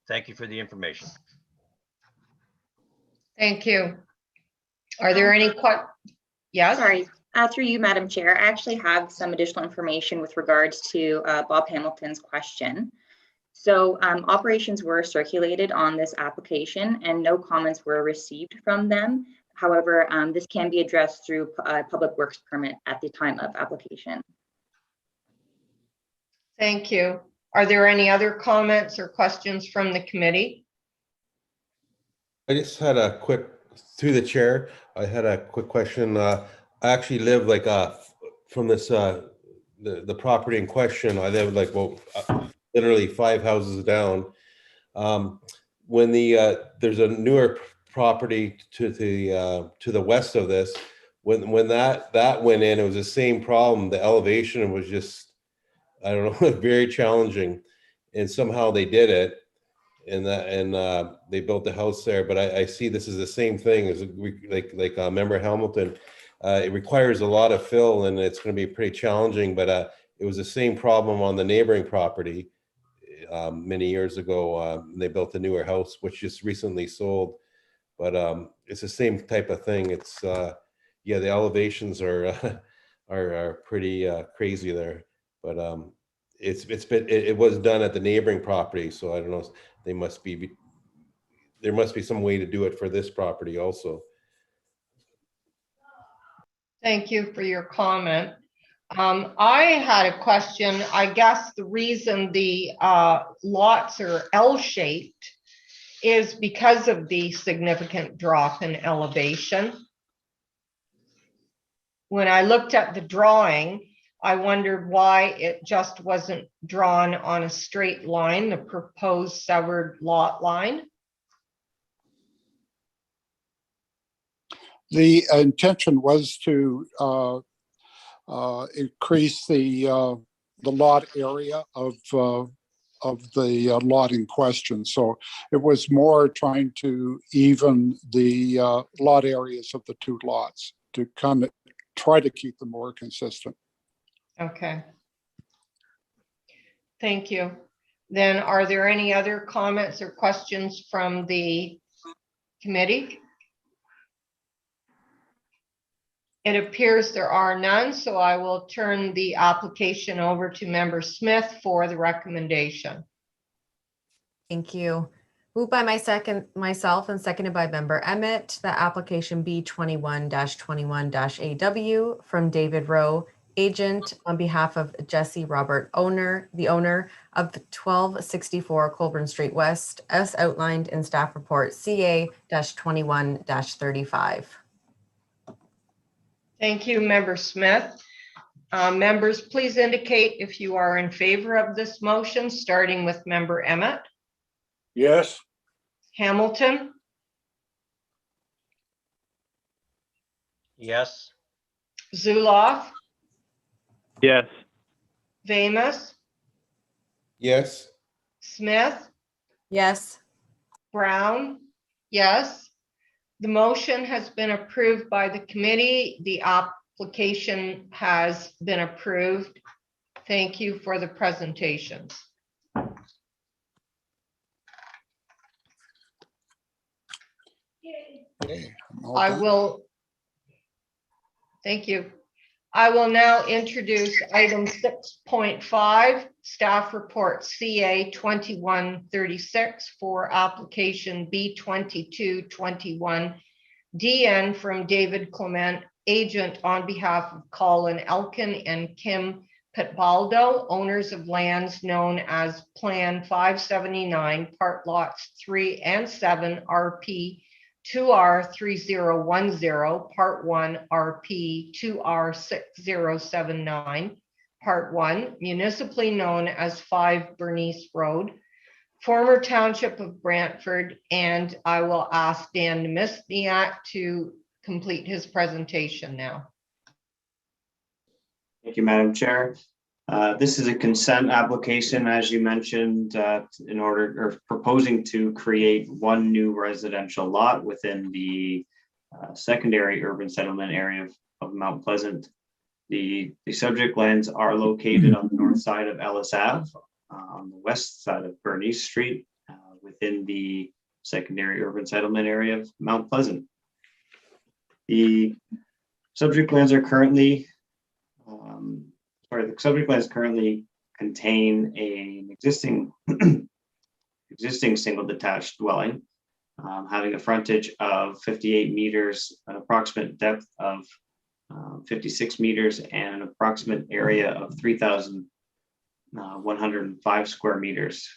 thank you for the information. Thank you. Are there any questions? Yes. Sorry, through you, Madam Chair. I actually have some additional information with regards to Bob Hamilton's question. So operations were circulated on this application and no comments were received from them. However, this can be addressed through a public works permit at the time of application. Thank you. Are there any other comments or questions from the committee? I just had a quick, through the chair, I had a quick question. I actually live like from this the property in question. I live like literally 5 houses down. When there's a newer property to the west of this. When that went in, it was the same problem. The elevation was just, I don't know, very challenging, and somehow they did it. And they built the house there. But I see this is the same thing as Member Hamilton. It requires a lot of fill, and it's going to be pretty challenging. But it was the same problem on the neighboring property many years ago. They built a newer house, which just recently sold. But it's the same type of thing. It's yeah, the elevations are are pretty crazy there. But it was done at the neighboring property, so I don't know. There must be some way to do it for this property also. Thank you for your comment. I had a question. I guess the reason the lots are L-shaped is because of the significant drop in elevation. When I looked at the drawing, I wondered why it just wasn't drawn on a straight line, the proposed severed lot line. The intention was to increase the lot area of the lot in question. So it was more trying to even the lot areas of the two lots to kind of try to keep them more consistent. Okay. Thank you. Then are there any other comments or questions from the committee? It appears there are none, so I will turn the application over to Member Smith for the recommendation. Thank you. Moved by myself and seconded by Member Emmett, that application B21-21-AW from David Rowe, agent on behalf of Jesse Robert, the owner of 1264 Colburn Street West, as outlined in staff report CA-21-35. Thank you, Member Smith. Members, please indicate if you are in favor of this motion, starting with Member Emmett. Yes. Hamilton, Yes. Zuloff, Yes. Vamus, Yes. Smith, Yes. Brown, yes. The motion has been approved by the committee. The application has been approved. Thank you for the presentations. Okay, I'm all I done. will. Thank you. I will now introduce item 6.5, staff report CA 2136 for application B2221 DN from David Clement, agent on behalf of Colin Elkin and Kim Pitbaldo, owners of lands known as Plan 579, part lots 3 and 7, RP 2R3010, Part 1, RP 2R6079, Part 1, municipally known as 5 Bernice Road, former township of Brantford, and I will ask Dan Nemesniak to complete his presentation now. Thank you, Madam Chair. This is a consent application, as you mentioned, proposing to create one new residential lot within the secondary urban settlement area of Mount Pleasant. The subject lands are located on the north side of Ellis Ave, on the west side of Bernice Street, within the secondary urban settlement area of Mount Pleasant. The subject lands are currently the subject lands currently contain an existing single detached dwelling, having a frontage of 58 meters, an approximate depth of 56 meters, and an approximate area of 3,105 square meters.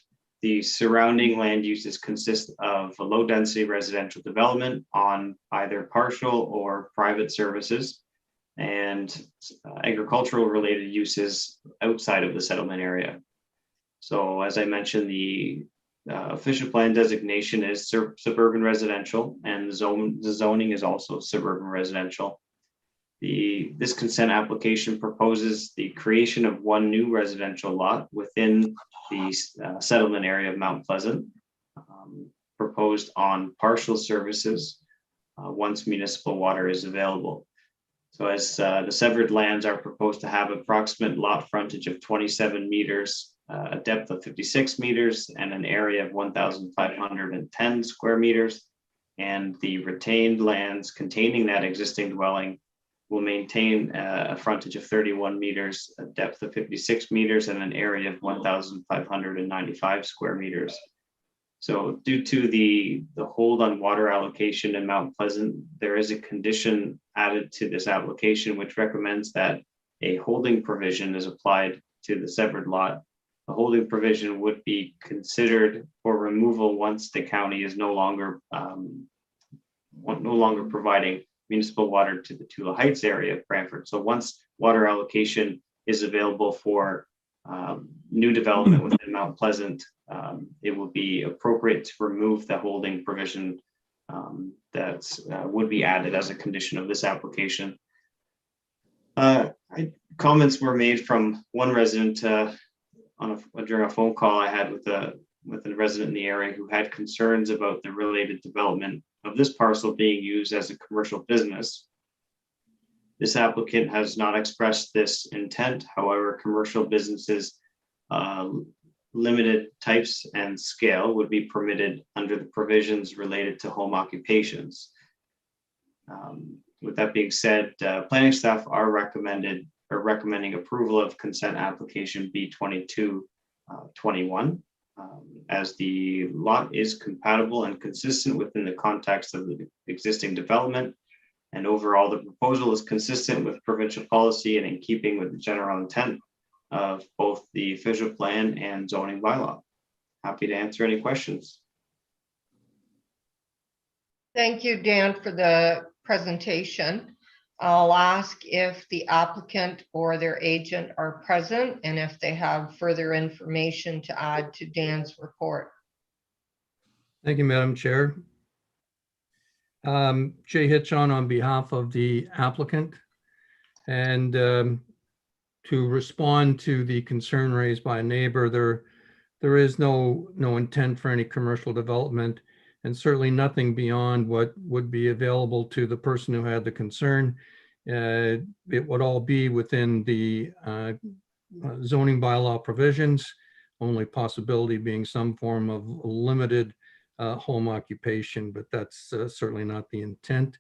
The surrounding land uses consist of a low-density residential development on either partial or private services. and agricultural related uses outside of the settlement area. So as I mentioned, the official plan designation is suburban residential, and the zoning is also suburban residential. This consent application proposes the creation of one new residential lot within the settlement area of Mount Pleasant, proposed on partial services once municipal water is available. So as the severed lands are proposed to have approximate lot frontage of 27 meters, a depth of 56 meters, and an area of 1,510 square meters. And the retained lands containing that existing dwelling will maintain a frontage of 31 meters, a depth of 56 meters, and an area of 1,595 square meters. So due to the hold on water allocation in Mount Pleasant, there is a condition added to this application which recommends that a holding provision is applied to the severed lot. The holding provision would be considered for removal once the county is no longer providing municipal water to the Tula Heights area of Brantford. So once water allocation is available for new development within Mount Pleasant, it would be appropriate to remove the holding provision that would be added as a condition of this application. Comments were made from one resident during a phone call I had with a resident in the area who had concerns about the related development of this parcel being used as a commercial business. This applicant has not expressed this intent. However, commercial businesses, limited types and scale, would be permitted under the provisions related to home occupations. With that being said, planning staff are recommending approval of consent application B2221, as the lot is compatible and consistent within the context of the existing development. And overall, the proposal is consistent with provincial policy and in keeping with the general intent of both the official plan and zoning bylaw. Happy to answer any questions. Thank you, Dan, for the presentation. I'll ask if the applicant or their agent are present and if they have further information to add to Dan's report. Thank you, Madam Chair. Jay Hitchon on behalf of the applicant, and to respond to the concern raised by a neighbor, there is no intent for any commercial development, and certainly nothing beyond what would be available to the person who had the concern. It would all be within the zoning bylaw provisions, only possibility being some form of limited home occupation, but that's certainly not the intent.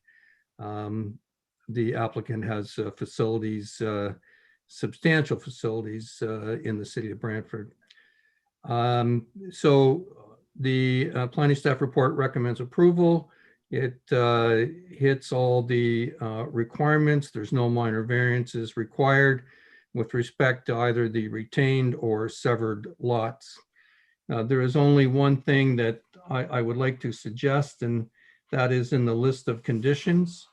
The applicant has facilities, substantial facilities in the city of Brantford. So the planning staff report recommends approval. It hits all the requirements. There's no minor variances required with respect to either the retained or severed lots. There is only one thing that I would like to suggest, and that is in the list of conditions.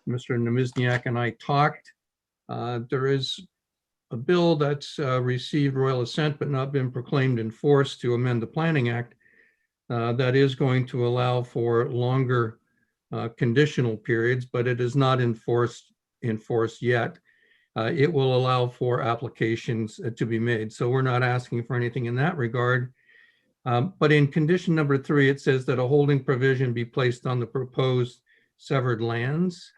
Mr. Namizniak and I talked. There is a bill that's received royal assent but not been proclaimed in force to amend the Planning Act that is going to allow for longer conditional periods, but it is not in force yet. It will allow for applications to be made. So we're not asking for anything in that regard. But in condition number 3, it says that a holding provision be placed on the proposed severed lands.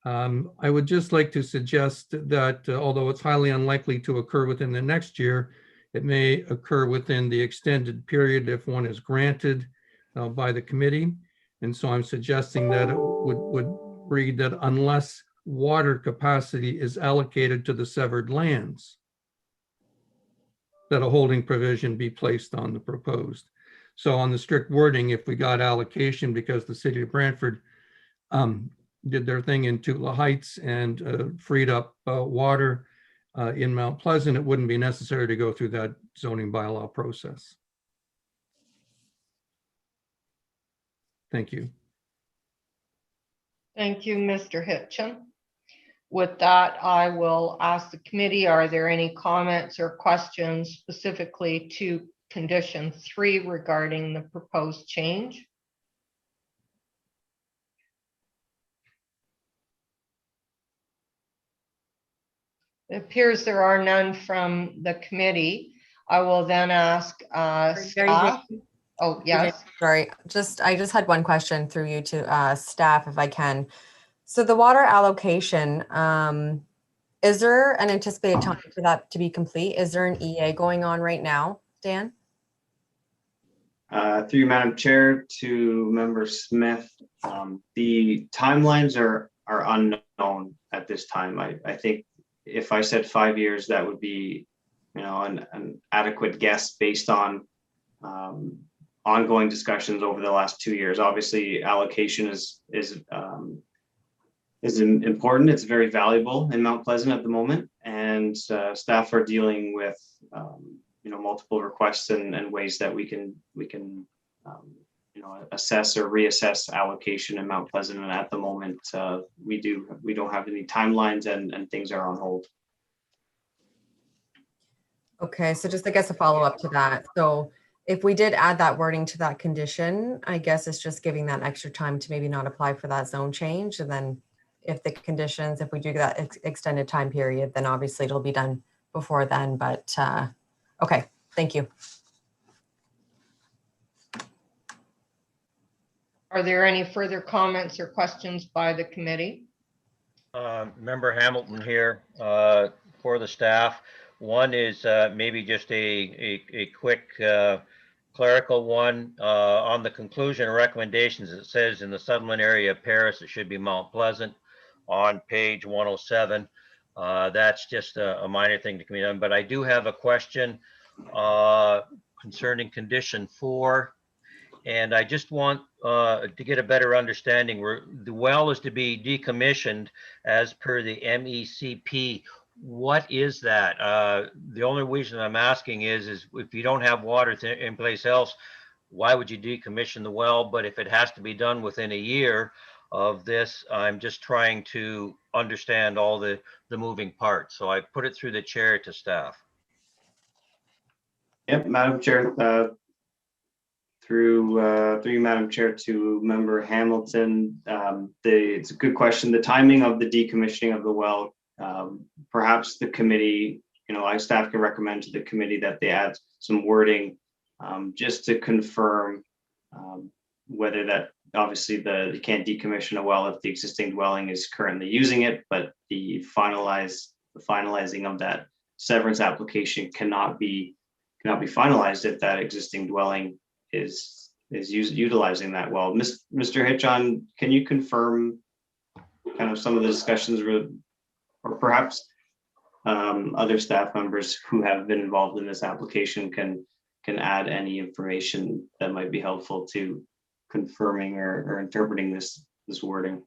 I would just like to suggest that although it's highly unlikely to occur within the next year, it may occur within the extended period if one is granted by the committee. And so I'm suggesting that it would read that unless water capacity is allocated to the severed lands, that a holding provision be placed on the proposed. So on the strict wording, if we got allocation because the city of Brantford did their thing in Tula Heights and freed up water in Mount Pleasant, it wouldn't be necessary to go through that zoning bylaw process. Thank you. Thank you, Mr. Hitchin. With that, I will ask the committee, are there any comments or questions specifically to condition 3 regarding the proposed change? It appears there are none from the committee. I will then ask staff. Oh, yes. Sorry, I just had one question through you to staff, if I can. So the water allocation, is there an anticipated time for that to be complete? Is there an EA going on right now, Dan? Through you, Madam Chair, to Member Smith, the timelines are unknown at this time. I think if I said 5 years, that would be, an adequate guess based on ongoing discussions over the last 2 years. Obviously, allocation is important. It's very valuable in Mount Pleasant at the moment, and staff are dealing with multiple requests and ways that we can assess or reassess allocation in Mount Pleasant. And at the moment, we don't have any timelines and things are on hold. Okay, so just I guess a follow-up to that. So if we did add that wording to that condition, I guess it's just giving that extra time to maybe not apply for that zone change. And then if the conditions, if we do that extended time period, then obviously it'll be done before then. But okay, thank you. Are there any further comments or questions by the committee? Member Hamilton here for the staff. One is maybe just a quick clerical one on the conclusion recommendations. It says in the settlement area of Paris, it should be Mount Pleasant on page 107. That's just a minor thing to be done, but I do have a question concerning condition 4. And I just want to get a better understanding where the well is to be decommissioned as per the MECP. What is that? The only reason I'm asking is if you don't have water in place else, why would you decommission the well? But if it has to be done within a year of this, I'm just trying to understand all the moving parts. So I put it through the chair to staff. Yep, Madam Chair, through you, Madam Chair, to Member Hamilton. It's a good question. The timing of the decommissioning of the well, perhaps the committee, staff can recommend to the committee that they add some wording just to confirm whether that, obviously you can't decommission a well if the existing dwelling is currently using it, but the finalizing of that severance application cannot be finalized if that existing dwelling is utilizing that well. Mr. Hitchon, can you confirm kind of some of the discussions or perhaps other staff members who have been involved in this application can add any information that might be helpful to confirming or interpreting this wording?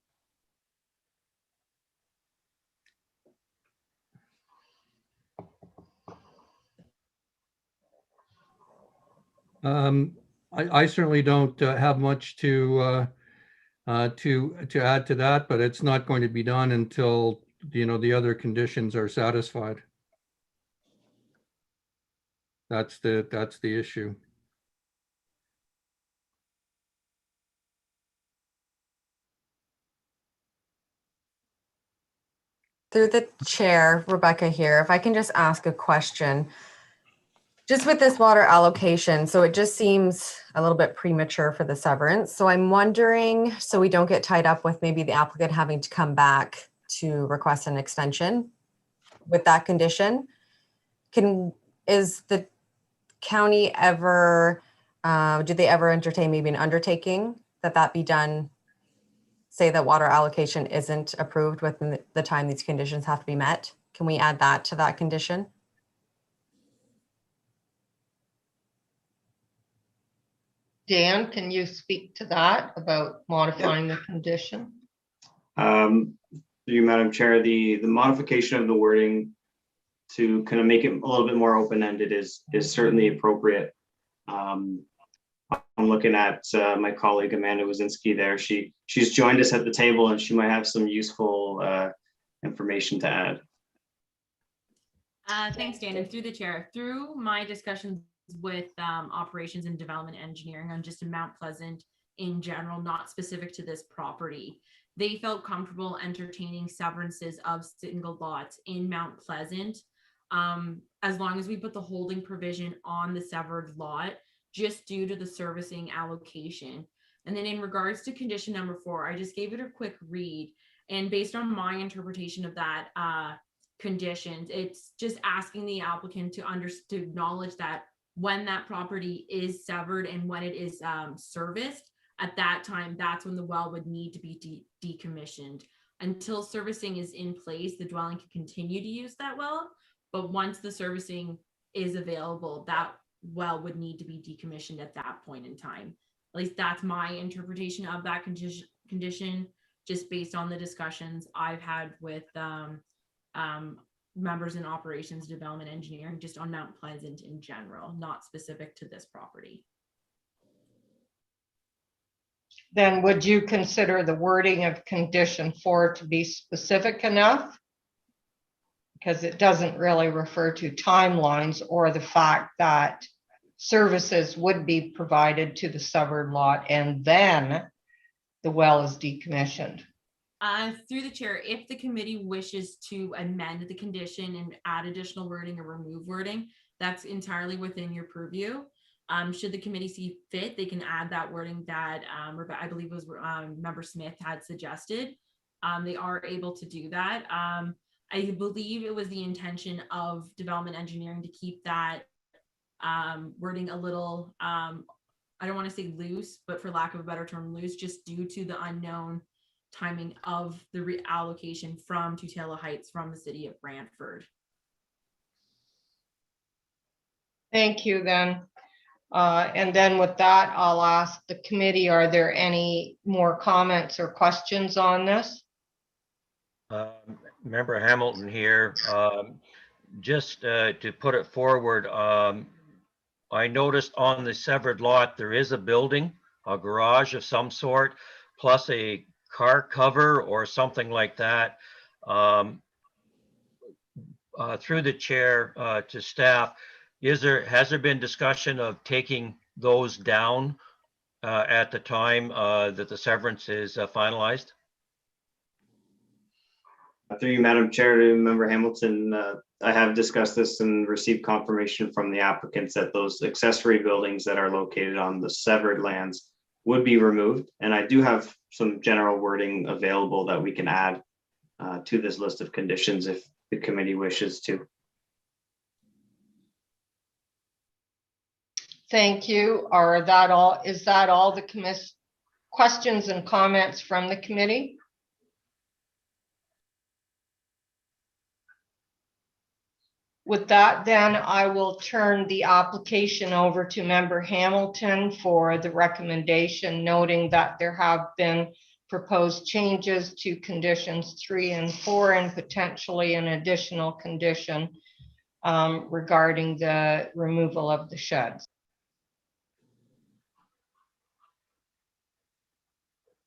I certainly don't have much to add to that, but it's not going to be done until the other conditions are satisfied. That's the issue. Through the chair, Rebecca here, if I can just ask a question. Just with this water allocation, so it just seems a little bit premature for the severance. So I'm wondering, so we don't get tied up with maybe the applicant having to come back to request an extension with that condition. Is the county ever, do they ever entertain maybe an undertaking that be done? Say that water allocation isn't approved within the time these conditions have to be met. Can we add that to that condition? Dan, can you speak to that about modifying the condition? Through you, Madam Chair, the modification of the wording to kind of make it a little bit more open-ended is certainly appropriate. I'm looking at my colleague Amanda Wazinski there. She's joined us at the table, and she might have some useful information to add. Thanks, Dan. And through the chair, through my discussions with operations and development engineering on just Mount Pleasant in general, not specific to this property, they felt comfortable entertaining severances of single lots in Mount Pleasant, as long as we put the holding provision on the severed lot, just due to the servicing allocation. And then in regards to condition number 4, I just gave it a quick read, and based on my interpretation of that conditions, it's just asking the applicant to acknowledge that when that property is severed and when it is serviced, at that time, that's when the well would need to be decommissioned. Until servicing is in place, the dwelling can continue to use that well, but once the servicing is available, that well would need to be decommissioned at that point in time. At least that's my interpretation of that condition, just based on the discussions I've had with members in operations, development, engineering, just on Mount Pleasant in general, not specific to this property. Then would you consider the wording of condition 4 to be specific enough? Because it doesn't really refer to timelines or the fact that services would be provided to the severed lot and then the well is decommissioned. Through the chair, if the committee wishes to amend the condition and add additional wording or remove wording, that's entirely within your purview. Should the committee see fit, they can add that wording that I believe it was Member Smith had suggested. They are able to do that. I believe it was the intention of development engineering to keep that wording a little, I don't want to say loose, but for lack of a better term, loose, just due to the unknown timing of the reallocation from Tutela Heights from the city of Brantford. Thank you then. And then with that, I'll ask the committee, are there any more comments or questions on this? Member Hamilton here. Just to put it forward, I noticed on the severed lot, there is a building, a garage of some sort, plus a car cover or something like that. Through the chair to staff, has there been discussion of taking those down at the time that the severance is finalized? Through you, Madam Chair, to Member Hamilton, I have discussed this and received confirmation from the applicants that those accessory buildings that are located on the severed lands would be removed. And I do have some general wording available that we can add to this list of conditions if the committee wishes to. Thank you. Is that all the questions and comments from the committee? With that, then I will turn the application over to Member Hamilton for the recommendation, noting that there have been proposed changes to conditions 3 and 4 and potentially an additional condition regarding the removal of the sheds.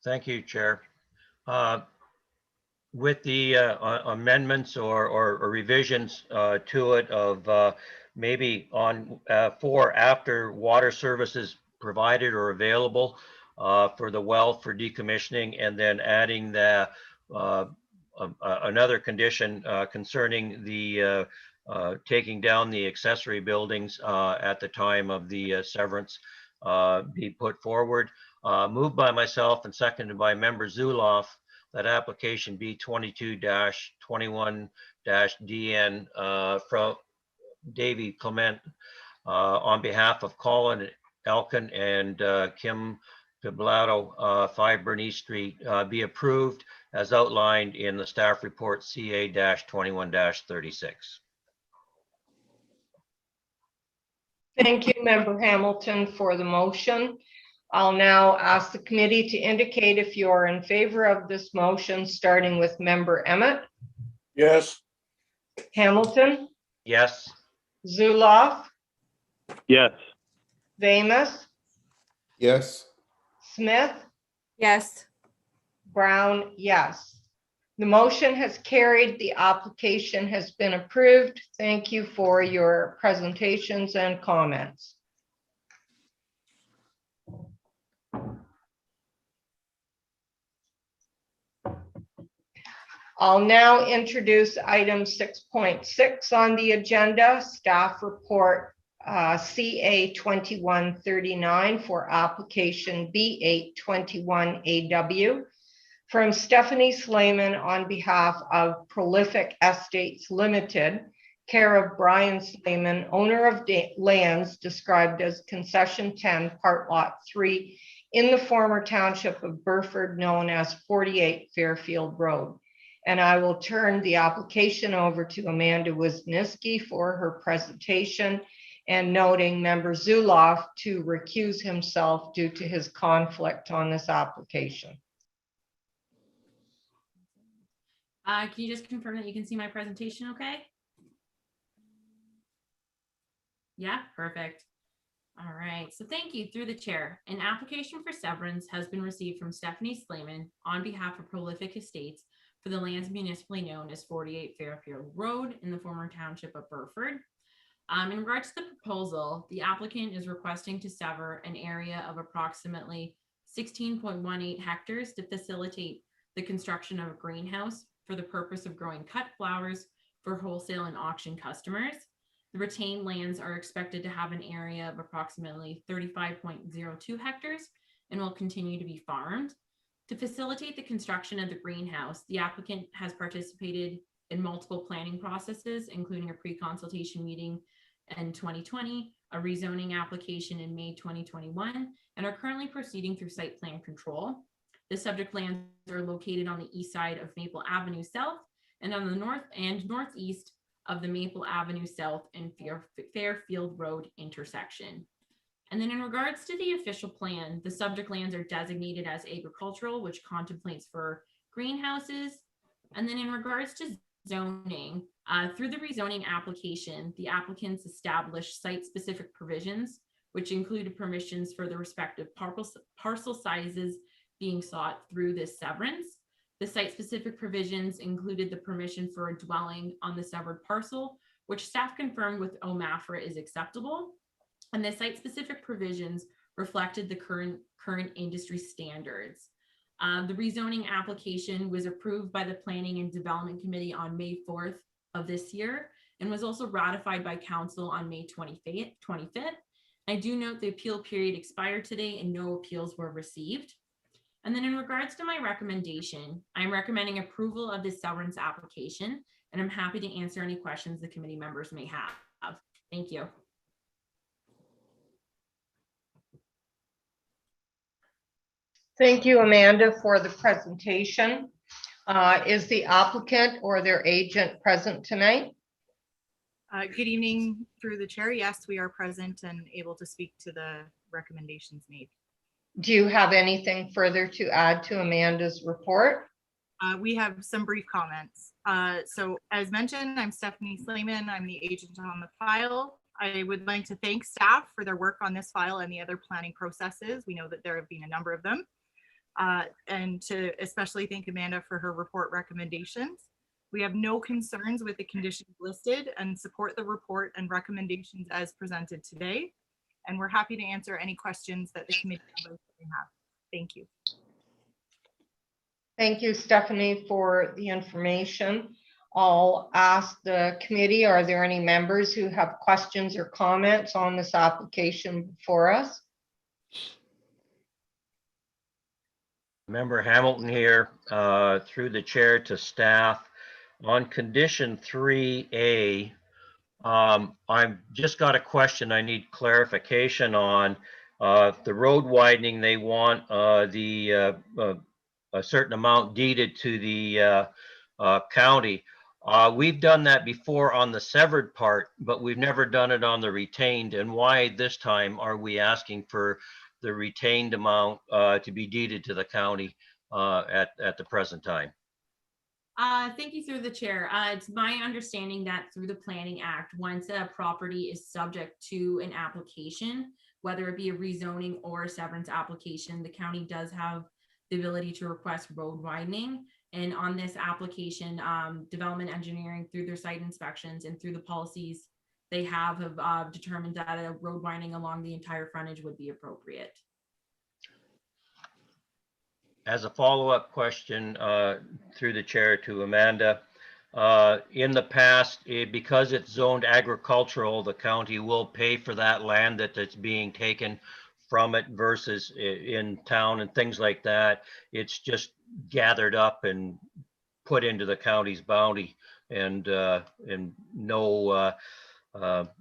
Thank you, Chair. With the amendments or revisions to it of maybe on for after water services provided or available for the well for decommissioning, and then adding the another condition concerning the taking down the accessory buildings at the time of the severance be put forward. Moved by myself and seconded by Member Zuloff, that application B 22-21-DN from Davy Clement on behalf of Colin Elkin and Kim Piblato, 5 Bernice Street, be approved as outlined in the staff report CA-21-36. Thank you, Member Hamilton, for the motion. I'll now ask the committee to indicate if you are in favor of this motion, starting with Member Emmett. Yes. Hamilton, Yes. Zuloff, Yes. Vamus, Yes. Smith, Yes. Brown, yes. The motion has carried. The application has been approved. Thank you for your presentations and comments. I'll now introduce item 6.6 on the agenda, staff report CA 2139 for application B821AW from Stephanie Slayman on behalf of Prolific Estates Limited, care of Brian Slayman, owner of lands described as concession 10, part lot 3 in the former township of Burford, known as 48 Fairfield Road. And I will turn the application over to Amanda Wisniewski for her presentation, and noting member Zuloff to recuse himself due to his conflict on this application. Can you just confirm that you can see my presentation okay? Yeah, perfect. All right, so thank you through the chair. An application for severance has been received from Stephanie Slayman on behalf of Prolific Estates for the lands municipally known as 48 Fairfield Road in the former township of Burford. In regards to the proposal, the applicant is requesting to sever an area of approximately 16.18 hectares to facilitate the construction of a greenhouse for the purpose of growing cut flowers for wholesale and auction customers. The retained lands are expected to have an area of approximately 35.02 hectares and will continue to be farmed. To facilitate the construction of the greenhouse, the applicant has participated in multiple planning processes, including a pre-consultation meeting in 2020, a rezoning application in May 2021, and are currently proceeding through site plan control. The subject lands are located on the east side of Maple Avenue South and on the north and northeast of the Maple Avenue South and Fairfield Road intersection. And then in regards to the official plan, the subject lands are designated as agricultural, which contemplates for greenhouses. And then in regards to zoning, through the rezoning application, the applicants established site-specific provisions, which included permissions for the respective parcel sizes being sought through this severance. The site-specific provisions included the permission for a dwelling on the severed parcel, which staff confirmed with OMAFRA is acceptable. And the site-specific provisions reflected the current industry standards. The rezoning application was approved by the Planning and Development Committee on May 4th of this year and was also ratified by Council on May 25th. I do note the appeal period expired today and no appeals were received. And then in regards to my recommendation, I'm recommending approval of this severance application, and I'm happy to answer any questions the committee members may have. Thank you. Thank you, Amanda, for the presentation. Is the applicant or their agent present tonight? Good evening through the chair. Yes, we are present and able to speak to the recommendations made. Do you have anything further to add to Amanda's report? We have some brief comments. So as mentioned, I'm Stephanie Slayman. I'm the agent on the file. I would like to thank staff for their work on this file and the other planning processes. We know that there have been a number of them. And to especially thank Amanda for her report recommendations. We have no concerns with the conditions listed and support the report and recommendations as presented today. And we're happy to answer any questions that the committee members may have. Thank you. Thank you, Stephanie, for the information. I'll ask the committee, are there any members who have questions or comments on this application before us? Member Hamilton here, through the chair to staff. On condition 3A, I've just got a question I need clarification on. The road widening, they want a certain amount deeded to the county. We've done that before on the severed part, but we've never done it on the retained. And why this time are we asking for the retained amount to be deeded to the county at the present time? Thank you through the chair. It's my understanding that through the Planning Act, once a property is subject to an application, whether it be a rezoning or a severance application, the county does have the ability to request road widening. And on this application, development engineering through their site inspections and through the policies they have determined that a road winding along the entire frontage would be appropriate. As a follow-up question, through the chair to Amanda, in the past, because it's zoned agricultural, the county will pay for that land that's being taken from it versus in town and things like that. It's just gathered up and put into the county's bounty, and no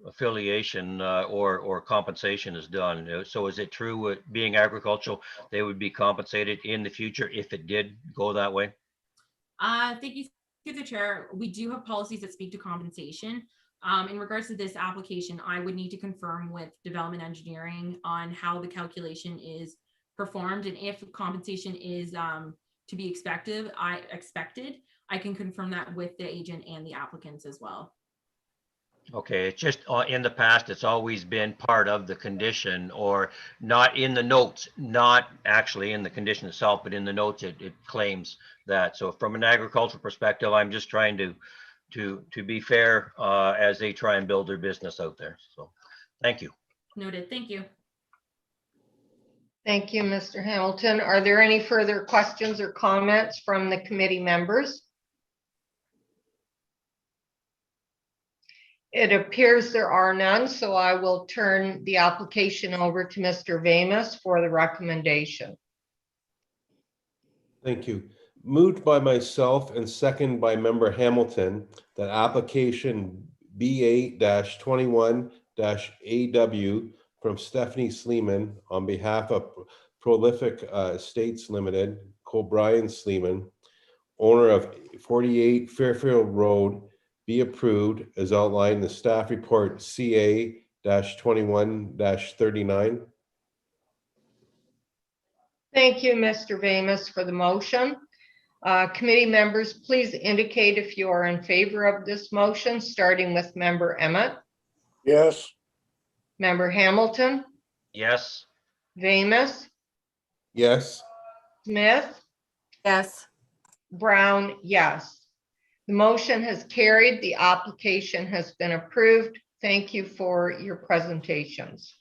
affiliation or compensation is done. So is it true with being agricultural, they would be compensated in the future if it did go that way? Thank you through the chair. We do have policies that speak to compensation. In regards to this application, I would need to confirm with development engineering on how the calculation is performed, and if compensation is to be expected, I can confirm that with the agent and the applicants as well. Okay, it's just in the past, it's always been part of the condition, or not in the notes, not actually in the condition itself, but in the notes it claims that. So from an agricultural perspective, I'm just trying to be fair as they try and build their business out there. So thank you. Noted. Thank you. Thank you, Mr. Hamilton. Are there any further questions or comments from the committee members? It appears there are none, so I will turn the application over to Mr. Vamus for the recommendation. Thank you. Moved by myself and second by member Hamilton that application B8-21-AW from Stephanie Sleeman on behalf of Prolific Estates Limited, Cole Brian Sleeman, owner of 48 Fairfield Road, be approved as outlined in the staff report CA-21-39. Thank you, Mr. Vamus, for the motion. Committee members, please indicate if you are in favor of this motion, starting with member Emmett. Yes. Member Hamilton, Yes. Vamus, Yes. Smith, Yes. Brown, yes. The motion has carried. The application has been approved. Thank you for your presentations.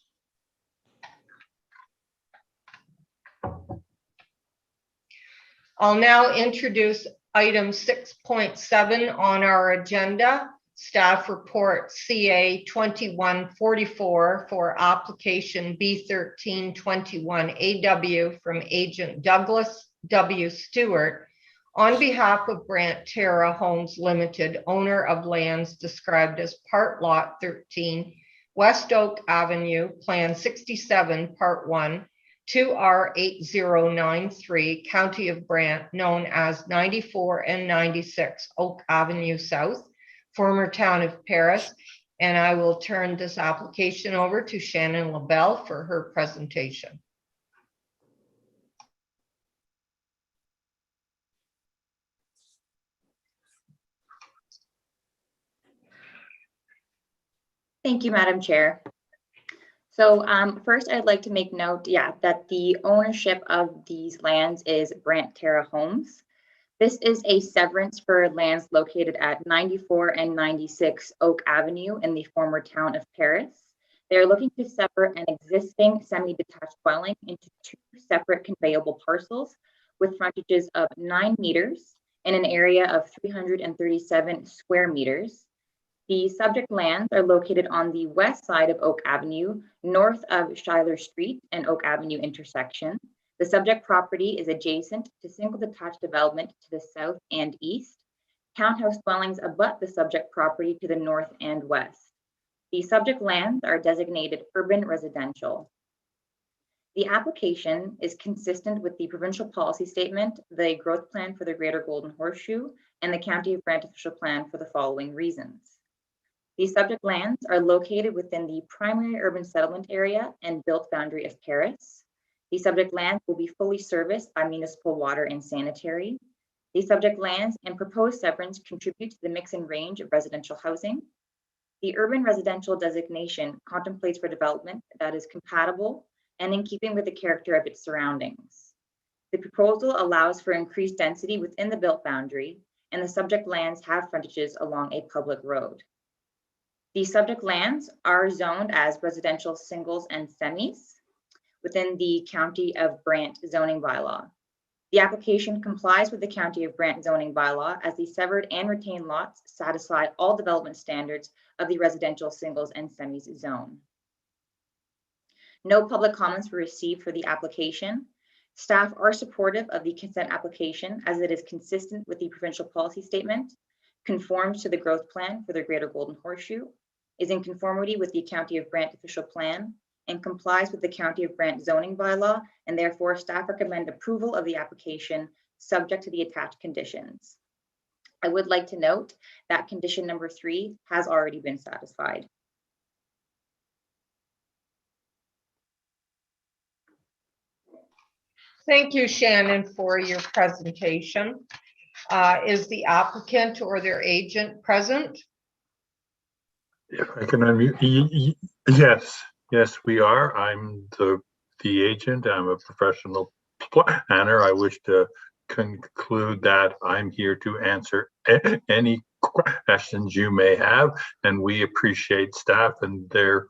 I'll now introduce item 6.7 on our agenda, staff report CA 2144 for application B1321AW from agent Douglas W. Stewart on behalf of Brant Terra Homes Limited, owner of lands described as Part Lot 13, West Oak Avenue, Plan 67, Part 1, 2R8093, County of Brant, known as 94 and 96 Oak Avenue South, former town of Paris. And I will turn this application over to Shannon LaBelle for her presentation. Thank you, Madam Chair. So first, I'd like to make note, that the ownership of these lands is Brant Terra Homes. This is a severance for lands located at 94 and 96 Oak Avenue in the former town of Paris. They're looking to sever an existing semi-detached dwelling into two separate conveyable parcels with frontages of 9 meters in an area of 337 square meters. The subject lands are located on the west side of Oak Avenue, north of Schuyler Street and Oak Avenue intersection. The subject property is adjacent to single detached development to the south and east. Townhouse dwellings abut the subject property to the north and west. The subject lands are designated urban residential. The application is consistent with the provincial policy statement, the growth plan for the Greater Golden Horseshoe, and the County of Brant official plan for the following reasons. These subject lands are located within the primary urban settlement area and built boundary of Paris. The subject lands will be fully serviced by municipal water and sanitary. The subject lands and proposed severance contribute to the mix and range of residential housing. The urban residential designation contemplates for development that is compatible and in keeping with the character of its surroundings. The proposal allows for increased density within the built boundary, and the subject lands have frontages along a public road. The subject lands are zoned as residential singles and semis within the County of Brant zoning bylaw. The application complies with the County of Brant zoning bylaw as the severed and retained lots satisfy all development standards of the residential singles and semis zone. No public comments were received for the application. Staff are supportive of the consent application as it is consistent with the provincial policy statement, conforms to the growth plan for the Greater Golden Horseshoe, is in conformity with the County of Brant official plan, and complies with the County of Brant zoning bylaw, and therefore staff recommend approval of the application subject to the attached conditions. I would like to note that condition number 3 has already been satisfied. Thank you, Shannon, for your presentation. Is the applicant or their agent present? If I can unmute, yes, we are. I'm the agent. I'm a professional planner. I wish to conclude that I'm here to answer any questions you may have, and we appreciate staff and their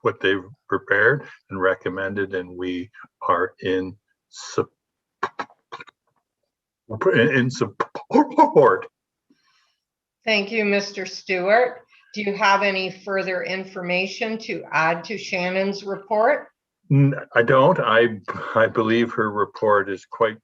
what they've prepared and recommended, and we are in support. Thank you, Mr. Stewart. Do you have any further information to add to Shannon's report? I don't. I believe her report is quite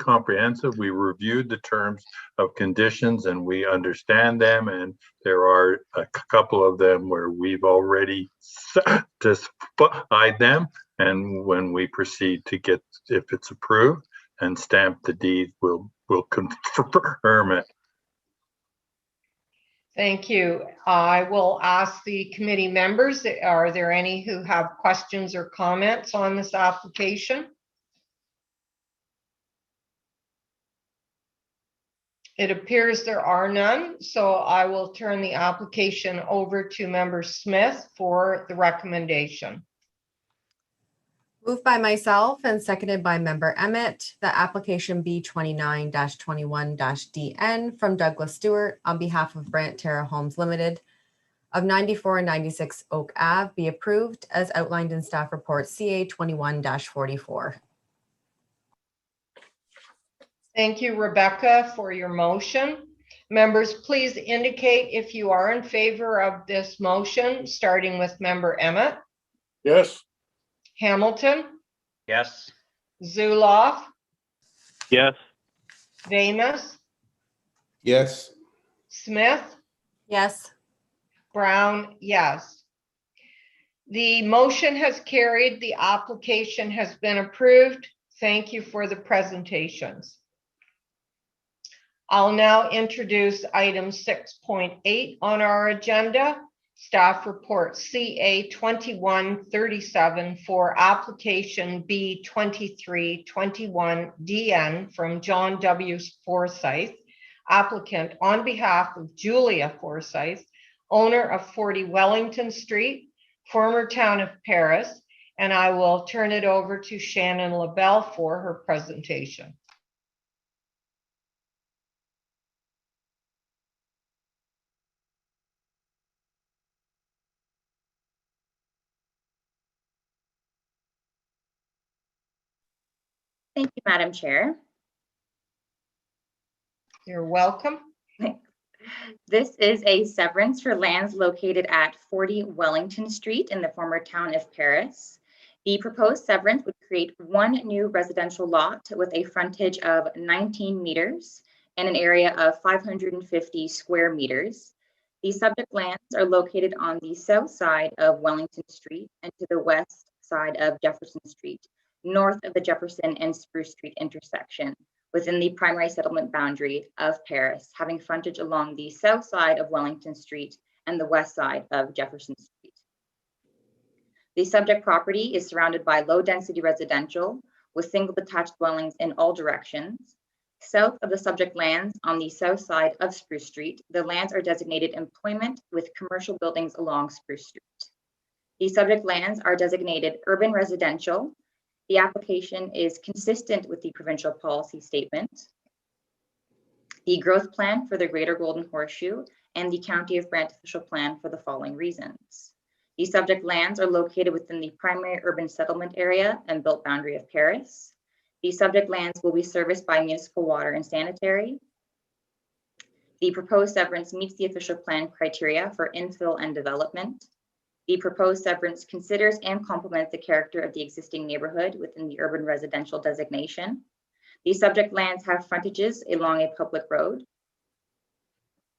comprehensive. We reviewed the terms of conditions and we understand them, and there are a couple of them where we've already satisfied them, and when we proceed to get, if it's approved and stamp the deed, we'll confirm it. Thank you. I will ask the committee members, are there any who have questions or comments on this application? It appears there are none, so I will turn the application over to Member Smith for the recommendation. Moved by myself and seconded by Member Emmett, the application B29-21-DN from Douglas Stewart on behalf of Brant Terra Homes Limited of 94 and 96 Oak Ave be approved as outlined in staff report CA 21-44. Thank you, Rebecca, for your motion. Members, please indicate if you are in favor of this motion, starting with Member Emmett. Yes. Hamilton. Yes. Zuloff. Yes. Damus. Yes. Smith. Yes. Brown, yes. The motion has carried. The application has been approved. Thank you for the presentations. I'll now introduce item 6.8 on our agenda, staff report CA 2137 for application B2321DN from John W. Forsyth, applicant on behalf of Julia Forsyth, owner of 40 Wellington Street, former town of Paris, and I will turn it over to Shannon LaBelle for her presentation. Thank you, Madam Chair. You're welcome. This is a severance for lands located at 40 Wellington Street in the former town of Paris. The proposed severance would create one new residential lot with a frontage of 19 meters and an area of 550 square meters. The subject lands are located on the south side of Wellington Street and to the west side of Jefferson Street, north of the Jefferson and Spruce Street intersection, within the primary settlement boundary of Paris, having frontage along the south side of Wellington Street and the west side of Jefferson Street. The subject property is surrounded by low-density residential with single detached dwellings in all directions. South of the subject lands on the south side of Spruce Street, the lands are designated employment with commercial buildings along Spruce Street. The subject lands are designated urban residential. The application is consistent with the provincial policy statement, the growth plan for the Greater Golden Horseshoe, and the County of Brant official plan for the following reasons. The subject lands are located within the primary urban settlement area and built boundary of Paris. The subject lands will be serviced by municipal water and sanitary. The proposed severance meets the official plan criteria for infill and development. The proposed severance considers and complements the character of the existing neighborhood within the urban residential designation. The subject lands have frontages along a public road.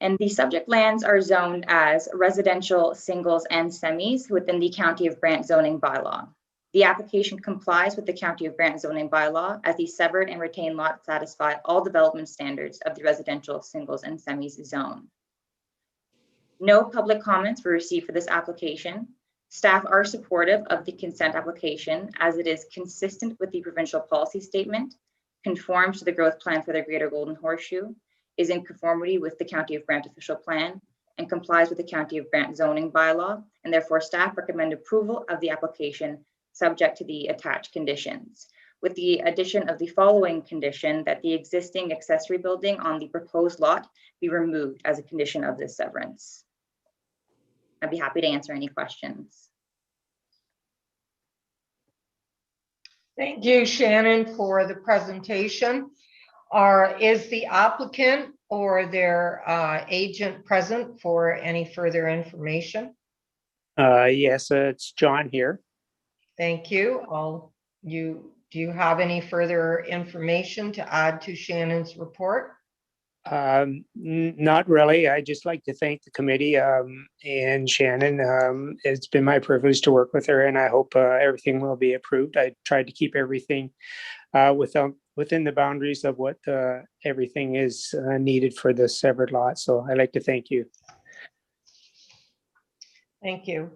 And the subject lands are zoned as residential, singles, and semis within the County of Brant zoning bylaw. The application complies with the County of Brant zoning bylaw as the severed and retained lots satisfy all development standards of the residential, singles, and semis zone. No public comments were received for this application. Staff are supportive of the consent application as it is consistent with the provincial policy statement, conforms to the growth plan for the Greater Golden Horseshoe, is in conformity with the County of Brant official plan, and complies with the County of Brant zoning bylaw, and therefore staff recommend approval of the application subject to the attached conditions, with the addition of the following condition that the existing accessory building on the proposed lot be removed as a condition of this severance. I'd be happy to answer any questions. Thank you, Shannon, for the presentation. Is the applicant or their agent present for any further information? Yes, it's John here. Thank you. Do you have any further information to add to Shannon's report? Not really. I'd just like to thank the committee and Shannon. It's been my privilege to work with her, and I hope everything will be approved. I tried to keep everything within the boundaries of what everything is needed for the severed lot. So I'd like to thank you. Thank you.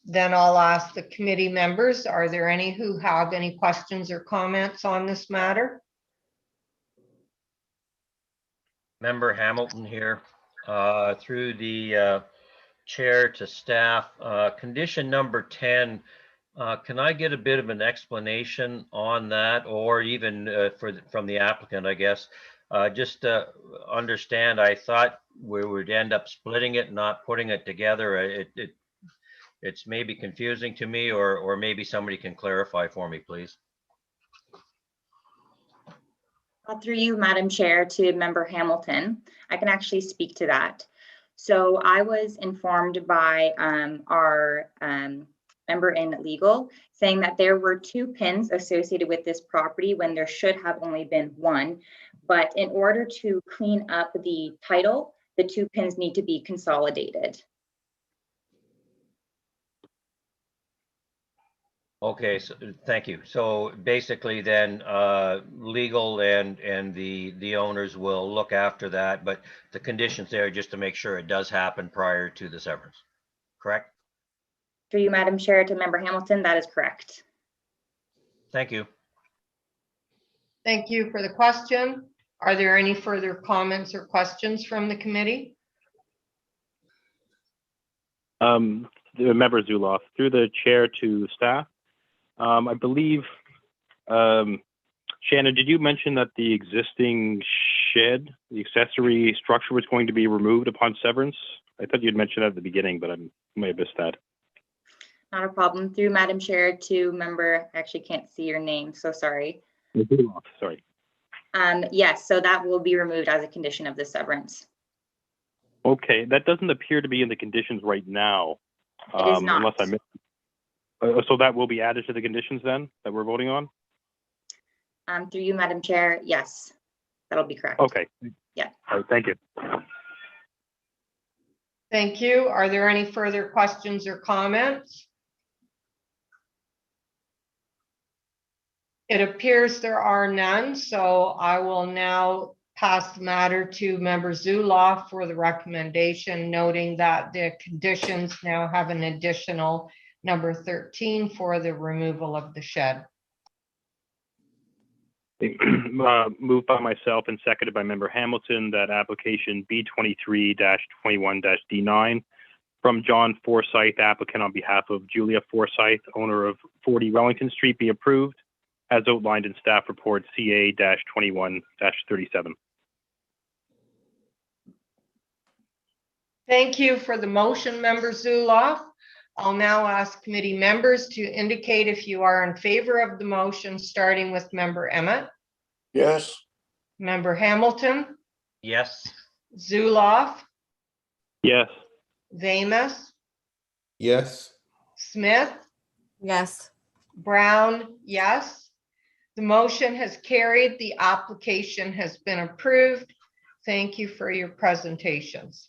Then I'll ask the committee members, are there any who have any questions or comments on this matter? Member Hamilton here, through the chair to staff. Condition number 10, can I get a bit of an explanation on that, or even from the applicant, I guess? Just to understand, I thought we would end up splitting it, not putting it together. It's maybe confusing to me, or maybe somebody can clarify for me, please. Through you, Madam Chair, to Member Hamilton, I can actually speak to that. So I was informed by our member in legal saying that there were 2 pins associated with this property when there should have only been 1. But in order to clean up the title, the 2 pins need to be consolidated. Okay, so thank you. So basically then legal and the owners will look after that, but the conditions there just to make sure it does happen prior to the severance, correct? Through you, Madam Chair, to Member Hamilton, that is correct. Thank you. Thank you for the question. Are there any further comments or questions from the committee? Member Zuloff, through the chair to staff. I believe, Shannon, did you mention that the existing shed, the accessory structure, was going to be removed upon severance? I thought you'd mentioned that at the beginning, but I may have missed that. Not a problem. Through Madam Chair to Member, I actually can't see your name, so sorry. Zuloff, sorry. Yes, so that will be removed as a condition of the severance. Okay, that doesn't appear to be in the conditions right now. It is not. Unless I missed. So that will be added to the conditions then that we're voting on? Through you, Madam Chair, yes, that'll be correct. Okay. Yeah. All right, thank you. Thank you. Are there any further questions or comments? It appears there are none, so I will now pass the matter to Member Zuloff for the recommendation, noting that the conditions now have an additional number 13 for the removal of the shed. Moved by myself and seconded by Member Hamilton that application B23-21-D9 from John Forsyth, applicant on behalf of Julia Forsyth, owner of 40 Wellington Street, be approved as outlined in staff report CA-21-37. Thank you for the motion, Member Zuloff. I'll now ask committee members to indicate if you are in favor of the motion, starting with Member Emmett, Yes. Member Hamilton, Yes. Zuloff, Yes. Vamus, Yes. Smith, Yes. Brown, yes. The motion has carried. The application has been approved. Thank you for your presentations.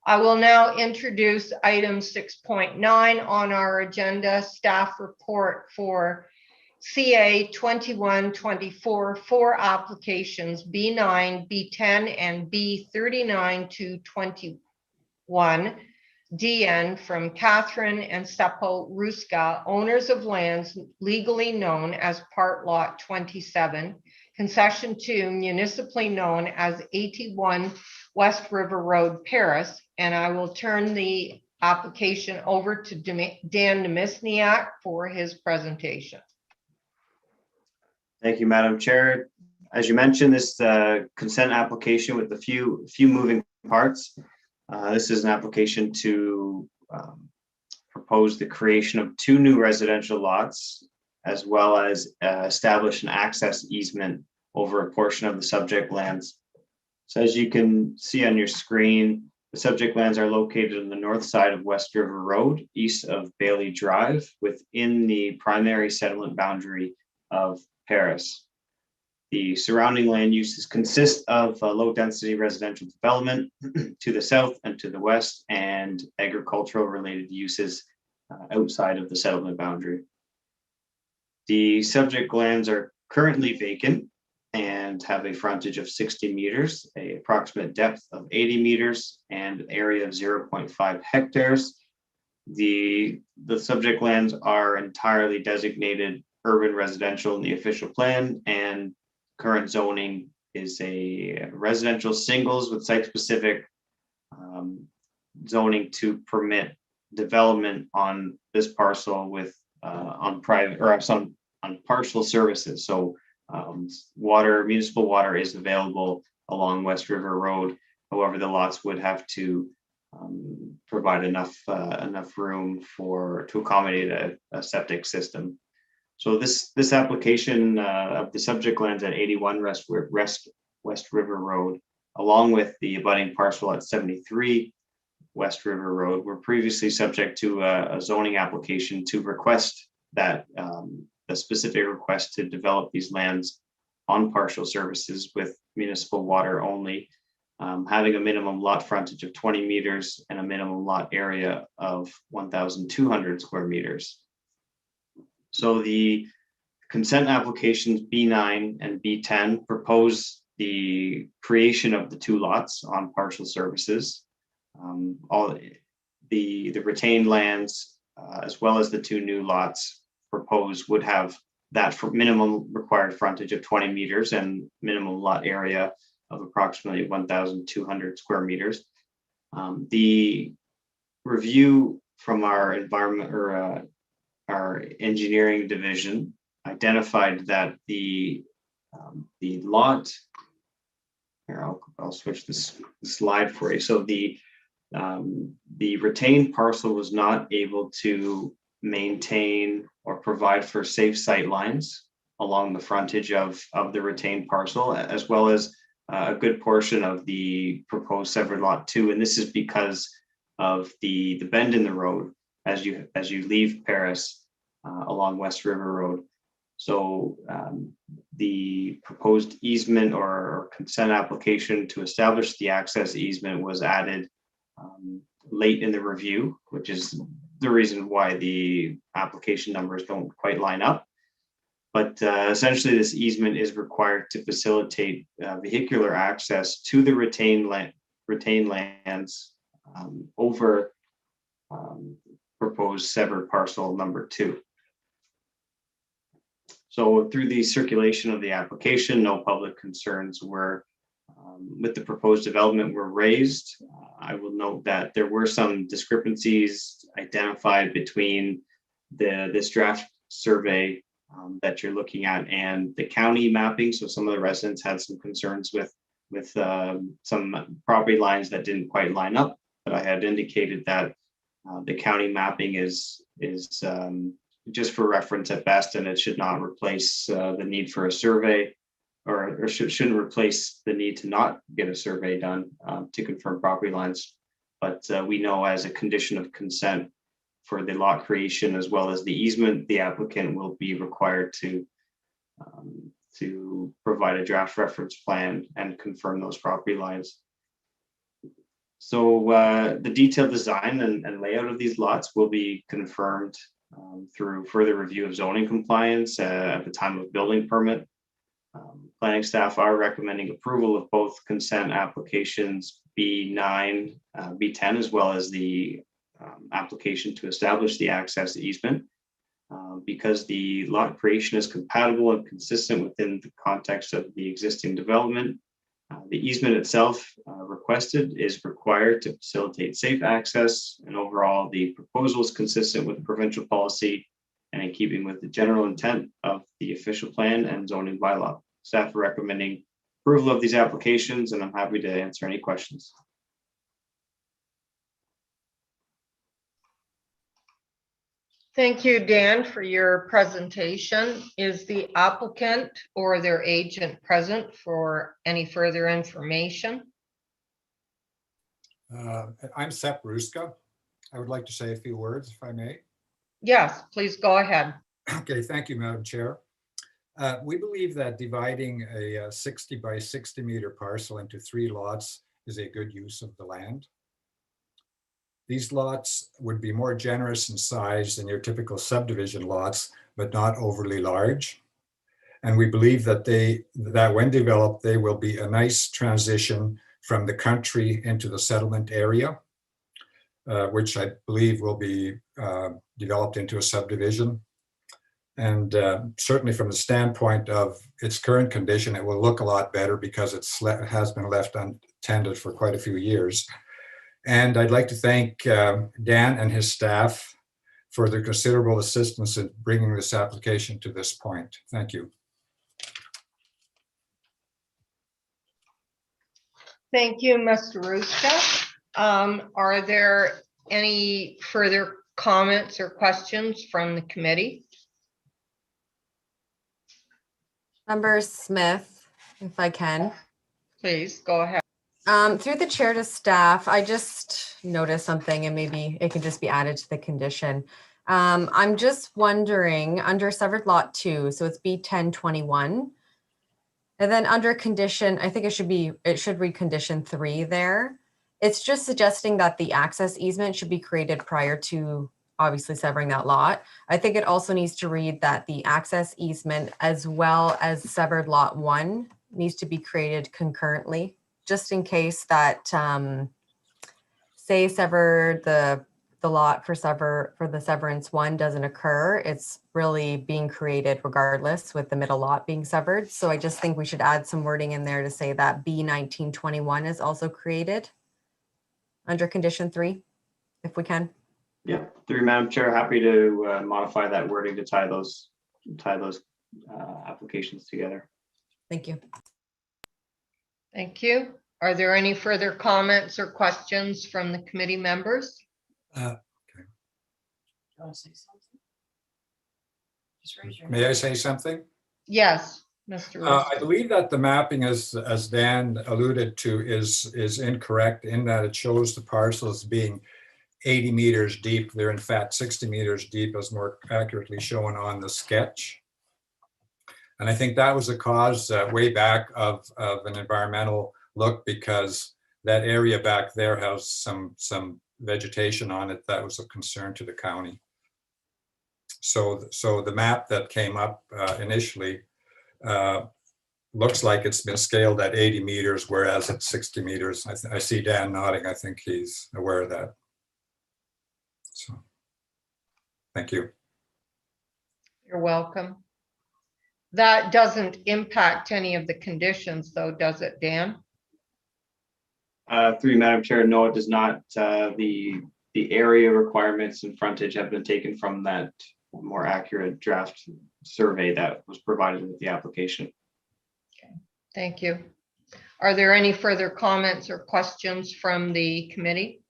I will now introduce item 6.9 on our agenda, staff report for CA 2124, 4 applications, B9, B10, and B39 to 21, DN from Catherine and Seppo Ruska, owners of lands legally known as Part Lot 27, Concession 2, municipally known as 81 West River Road, Paris. And I will turn the application over to Dan Nemisniak for his presentation. Thank you, Madam Chair. As you mentioned, this consent application with a few moving parts. This is an application to propose the creation of 2 new residential lots, as well as establish an access easement over a portion of the subject lands. So as you can see on your screen, the subject lands are located on the north side of West River Road, east of Bailey Drive, within the primary settlement boundary of Paris. The surrounding land uses consist of low-density residential development to the south and to the west, and agricultural related uses outside of the settlement boundary. The subject lands are currently vacant and have a frontage of 60 meters, an approximate depth of 80 meters, and an area of 0.5 hectares. The subject lands are entirely designated urban residential in the official plan, and current zoning is a residential singles with site-specific zoning to permit development on this parcel with on private or on partial services. So municipal water is available along West River Road. However, the lots would have to provide enough room to accommodate a septic system. So this application of the subject lands at 81 West River Road, along with the abutting parcel at 73 West River Road, were previously subject to a zoning application to request that a specific request to develop these lands on partial services with municipal water only, having a minimum lot frontage of 20 meters and a minimum lot area of 1,200 square meters. So the consent applications B9 and B10 propose the creation of the 2 lots on partial services. All the retained lands, as well as the 2 new lots proposed, would have that for minimum required frontage of 20 meters and minimum lot area of approximately 1,200 square meters. The review from our environment or our engineering division identified that the lot, here I'll switch this slide for you. So the retained parcel was not able to maintain or provide for safe sight lines along the frontage of the retained parcel, as well as a good portion of the proposed severed lot 2. And this is because of the bend in the road as you leave Paris along West River Road. So the proposed easement or consent application to establish the access easement was added late in the review, which is the reason why the application numbers don't quite line up. But essentially, this easement is required to facilitate vehicular access to the retained lands over proposed severed parcel number 2. So through the circulation of the application, no public concerns were with the proposed development were raised. I will note that there were some discrepancies identified between this draft survey that you're looking at and the county mapping. So some of the residents had some concerns with some property lines that didn't quite line up, but I had indicated that the county mapping is just for reference at best, and it should not replace the need for a survey, or shouldn't replace the need to not get a survey done to confirm property lines. But we know as a condition of consent for the lot creation as well as the easement, the applicant will be required to provide a draft reference plan and confirm those property lines. So the detailed design and layout of these lots will be confirmed through further review of zoning compliance at the time of building permit. Planning staff are recommending approval of both consent applications B9, B10, as well as the application to establish the access easement. Because the lot creation is compatible and consistent within the context of the existing development, the easement itself requested is required to facilitate safe access, and overall the proposal is consistent with provincial policy and in keeping with the general intent of the official plan and zoning bylaw. Staff are recommending approval of these applications, and I'm happy to answer any questions. Thank you, Dan, for your presentation. Is the applicant or their agent present for any further information? I'm Sepp Ruska. I would like to say a few words, if I may. Yes, please go ahead. Okay, thank you, Madam Chair. We believe that dividing a 60 by 60 meter parcel into 3 lots is a good use of the land. These lots would be more generous in size than your typical subdivision lots, but not overly large. And we believe that when developed, they will be a nice transition from the country into the settlement area, which I believe will be developed into a subdivision. And certainly from the standpoint of its current condition, it will look a lot better because it has been left untended for quite a few years. And I'd like to thank Dan and his staff for their considerable assistance in bringing this application to this point. Thank you. Thank you, Mr. Ruska. Are there any further comments or questions from the committee? Member Smith, if I can. Please, go ahead. Through the chair to staff, I just noticed something and maybe it can just be added to the condition. I'm just wondering under severed lot 2, so it's B1021. And then under condition, I think it should read condition 3 there. It's just suggesting that the access easement should be created prior to obviously severing that lot. I think it also needs to read that the access easement as well as severed lot 1 needs to be created concurrently, just in case that say the lot for the severance 1 doesn't occur, it's really being created regardless with the middle lot being severed. So I just think we should add some wording in there to say that B1921 is also created under condition 3, if we can. Yeah, through Madam Chair, happy to modify that wording to tie those applications together. Thank you. Thank you. Are there any further comments or questions from the committee members? May I say something? Yes, Mr. Ruska. I believe that the mapping, as Dan alluded to, is incorrect in that it shows the parcels being 80 meters deep. They're in fact 60 meters deep, as more accurately shown on the sketch. And I think that was a cause way back of an environmental look, because that area back there has some vegetation on it that was of concern to the county. So the map that came up initially looks like it's been scaled at 80 meters, whereas it's 60 meters. I see Dan nodding. I think he's aware of that. So, thank you. You're welcome. That doesn't impact any of the conditions though, does it, Dan? Through you, Madam Chair, no, it does not. The area requirements and frontage have been taken from that more accurate draft survey that was provided with the application. Thank you. Are there any further comments or questions from the committee?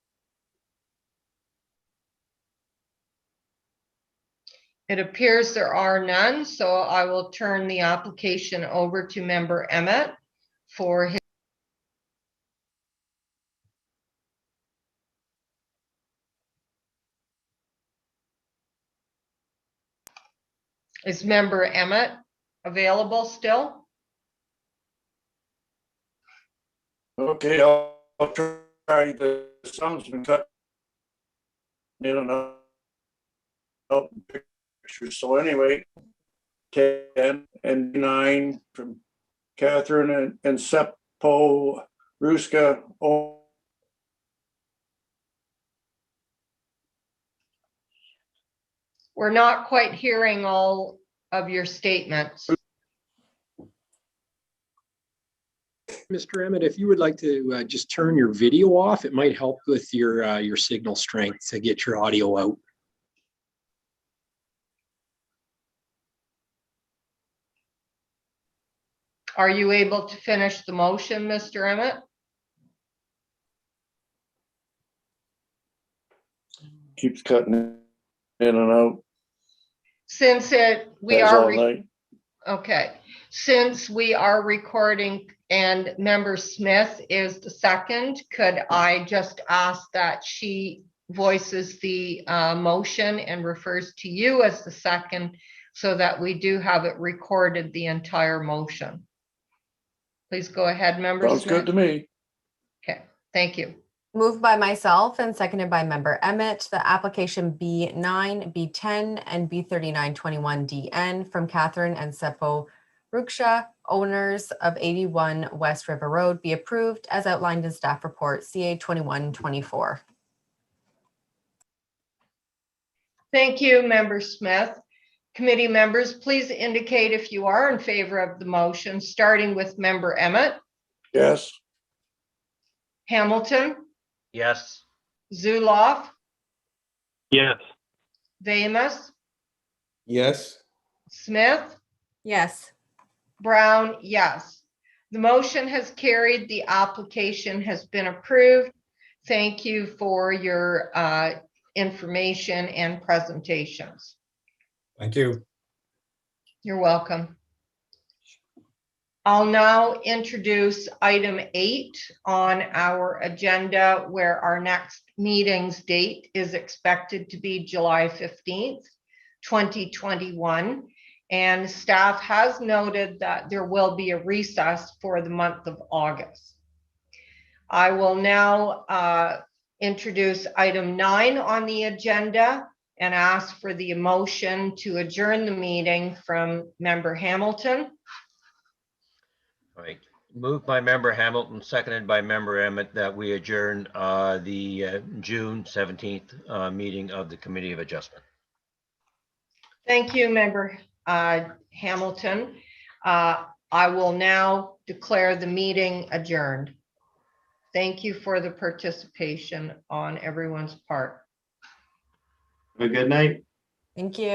It appears there are none, so I will turn the application over to Member Emmett for his. Is Member Emmett available still? Okay, I'll try. The sound's been cut in and out pictures. So anyway, 10 and 9 from Catherine and Seppo Ruska. We're not quite hearing all of your statements. Mr. Emmett, if you would like to just turn your video off, it might help with your signal strength to get your audio out. Are you able to finish the motion, Mr. Emmett? Keeps cutting in and out. Since we As are, all night. okay, since we are recording and Member Smith is the second, could I just ask that she voices the motion and refers to you as the second so that we do have it recorded, the entire motion? Please go ahead, Member Smith. Sounds good to me. Okay, thank you. Moved by myself and seconded by Member Emmett, the application B9, B10, and B3921DN from Catherine and Seppo Ruksha, owners of 81 West River Road, be approved as outlined in staff report CA 2124. Thank you, Member Smith. Committee members, please indicate if you are in favor of the motion, starting with Member Emmett. Yes. Hamilton, Yes. Zuloff, Yes. Vamus, Yes. Smith, Yes. Brown, yes. The motion has carried. The application has been approved. Thank you for your information and presentations. Thank you. You're welcome. I'll now introduce item 8 on our agenda, where our next meeting's date is expected to be July 15th, 2021. And staff has noted that there will be a recess for the month of August. I will now introduce item 9 on the agenda and ask for the motion to adjourn the meeting from Member Hamilton. All right. Moved by Member Hamilton, seconded by Member Emmett, that we adjourn the June 17th meeting of the Committee of Adjustment. Thank you, Member Hamilton. I will now declare the meeting adjourned. Thank you for the participation on everyone's part. Have a good night. Thank you.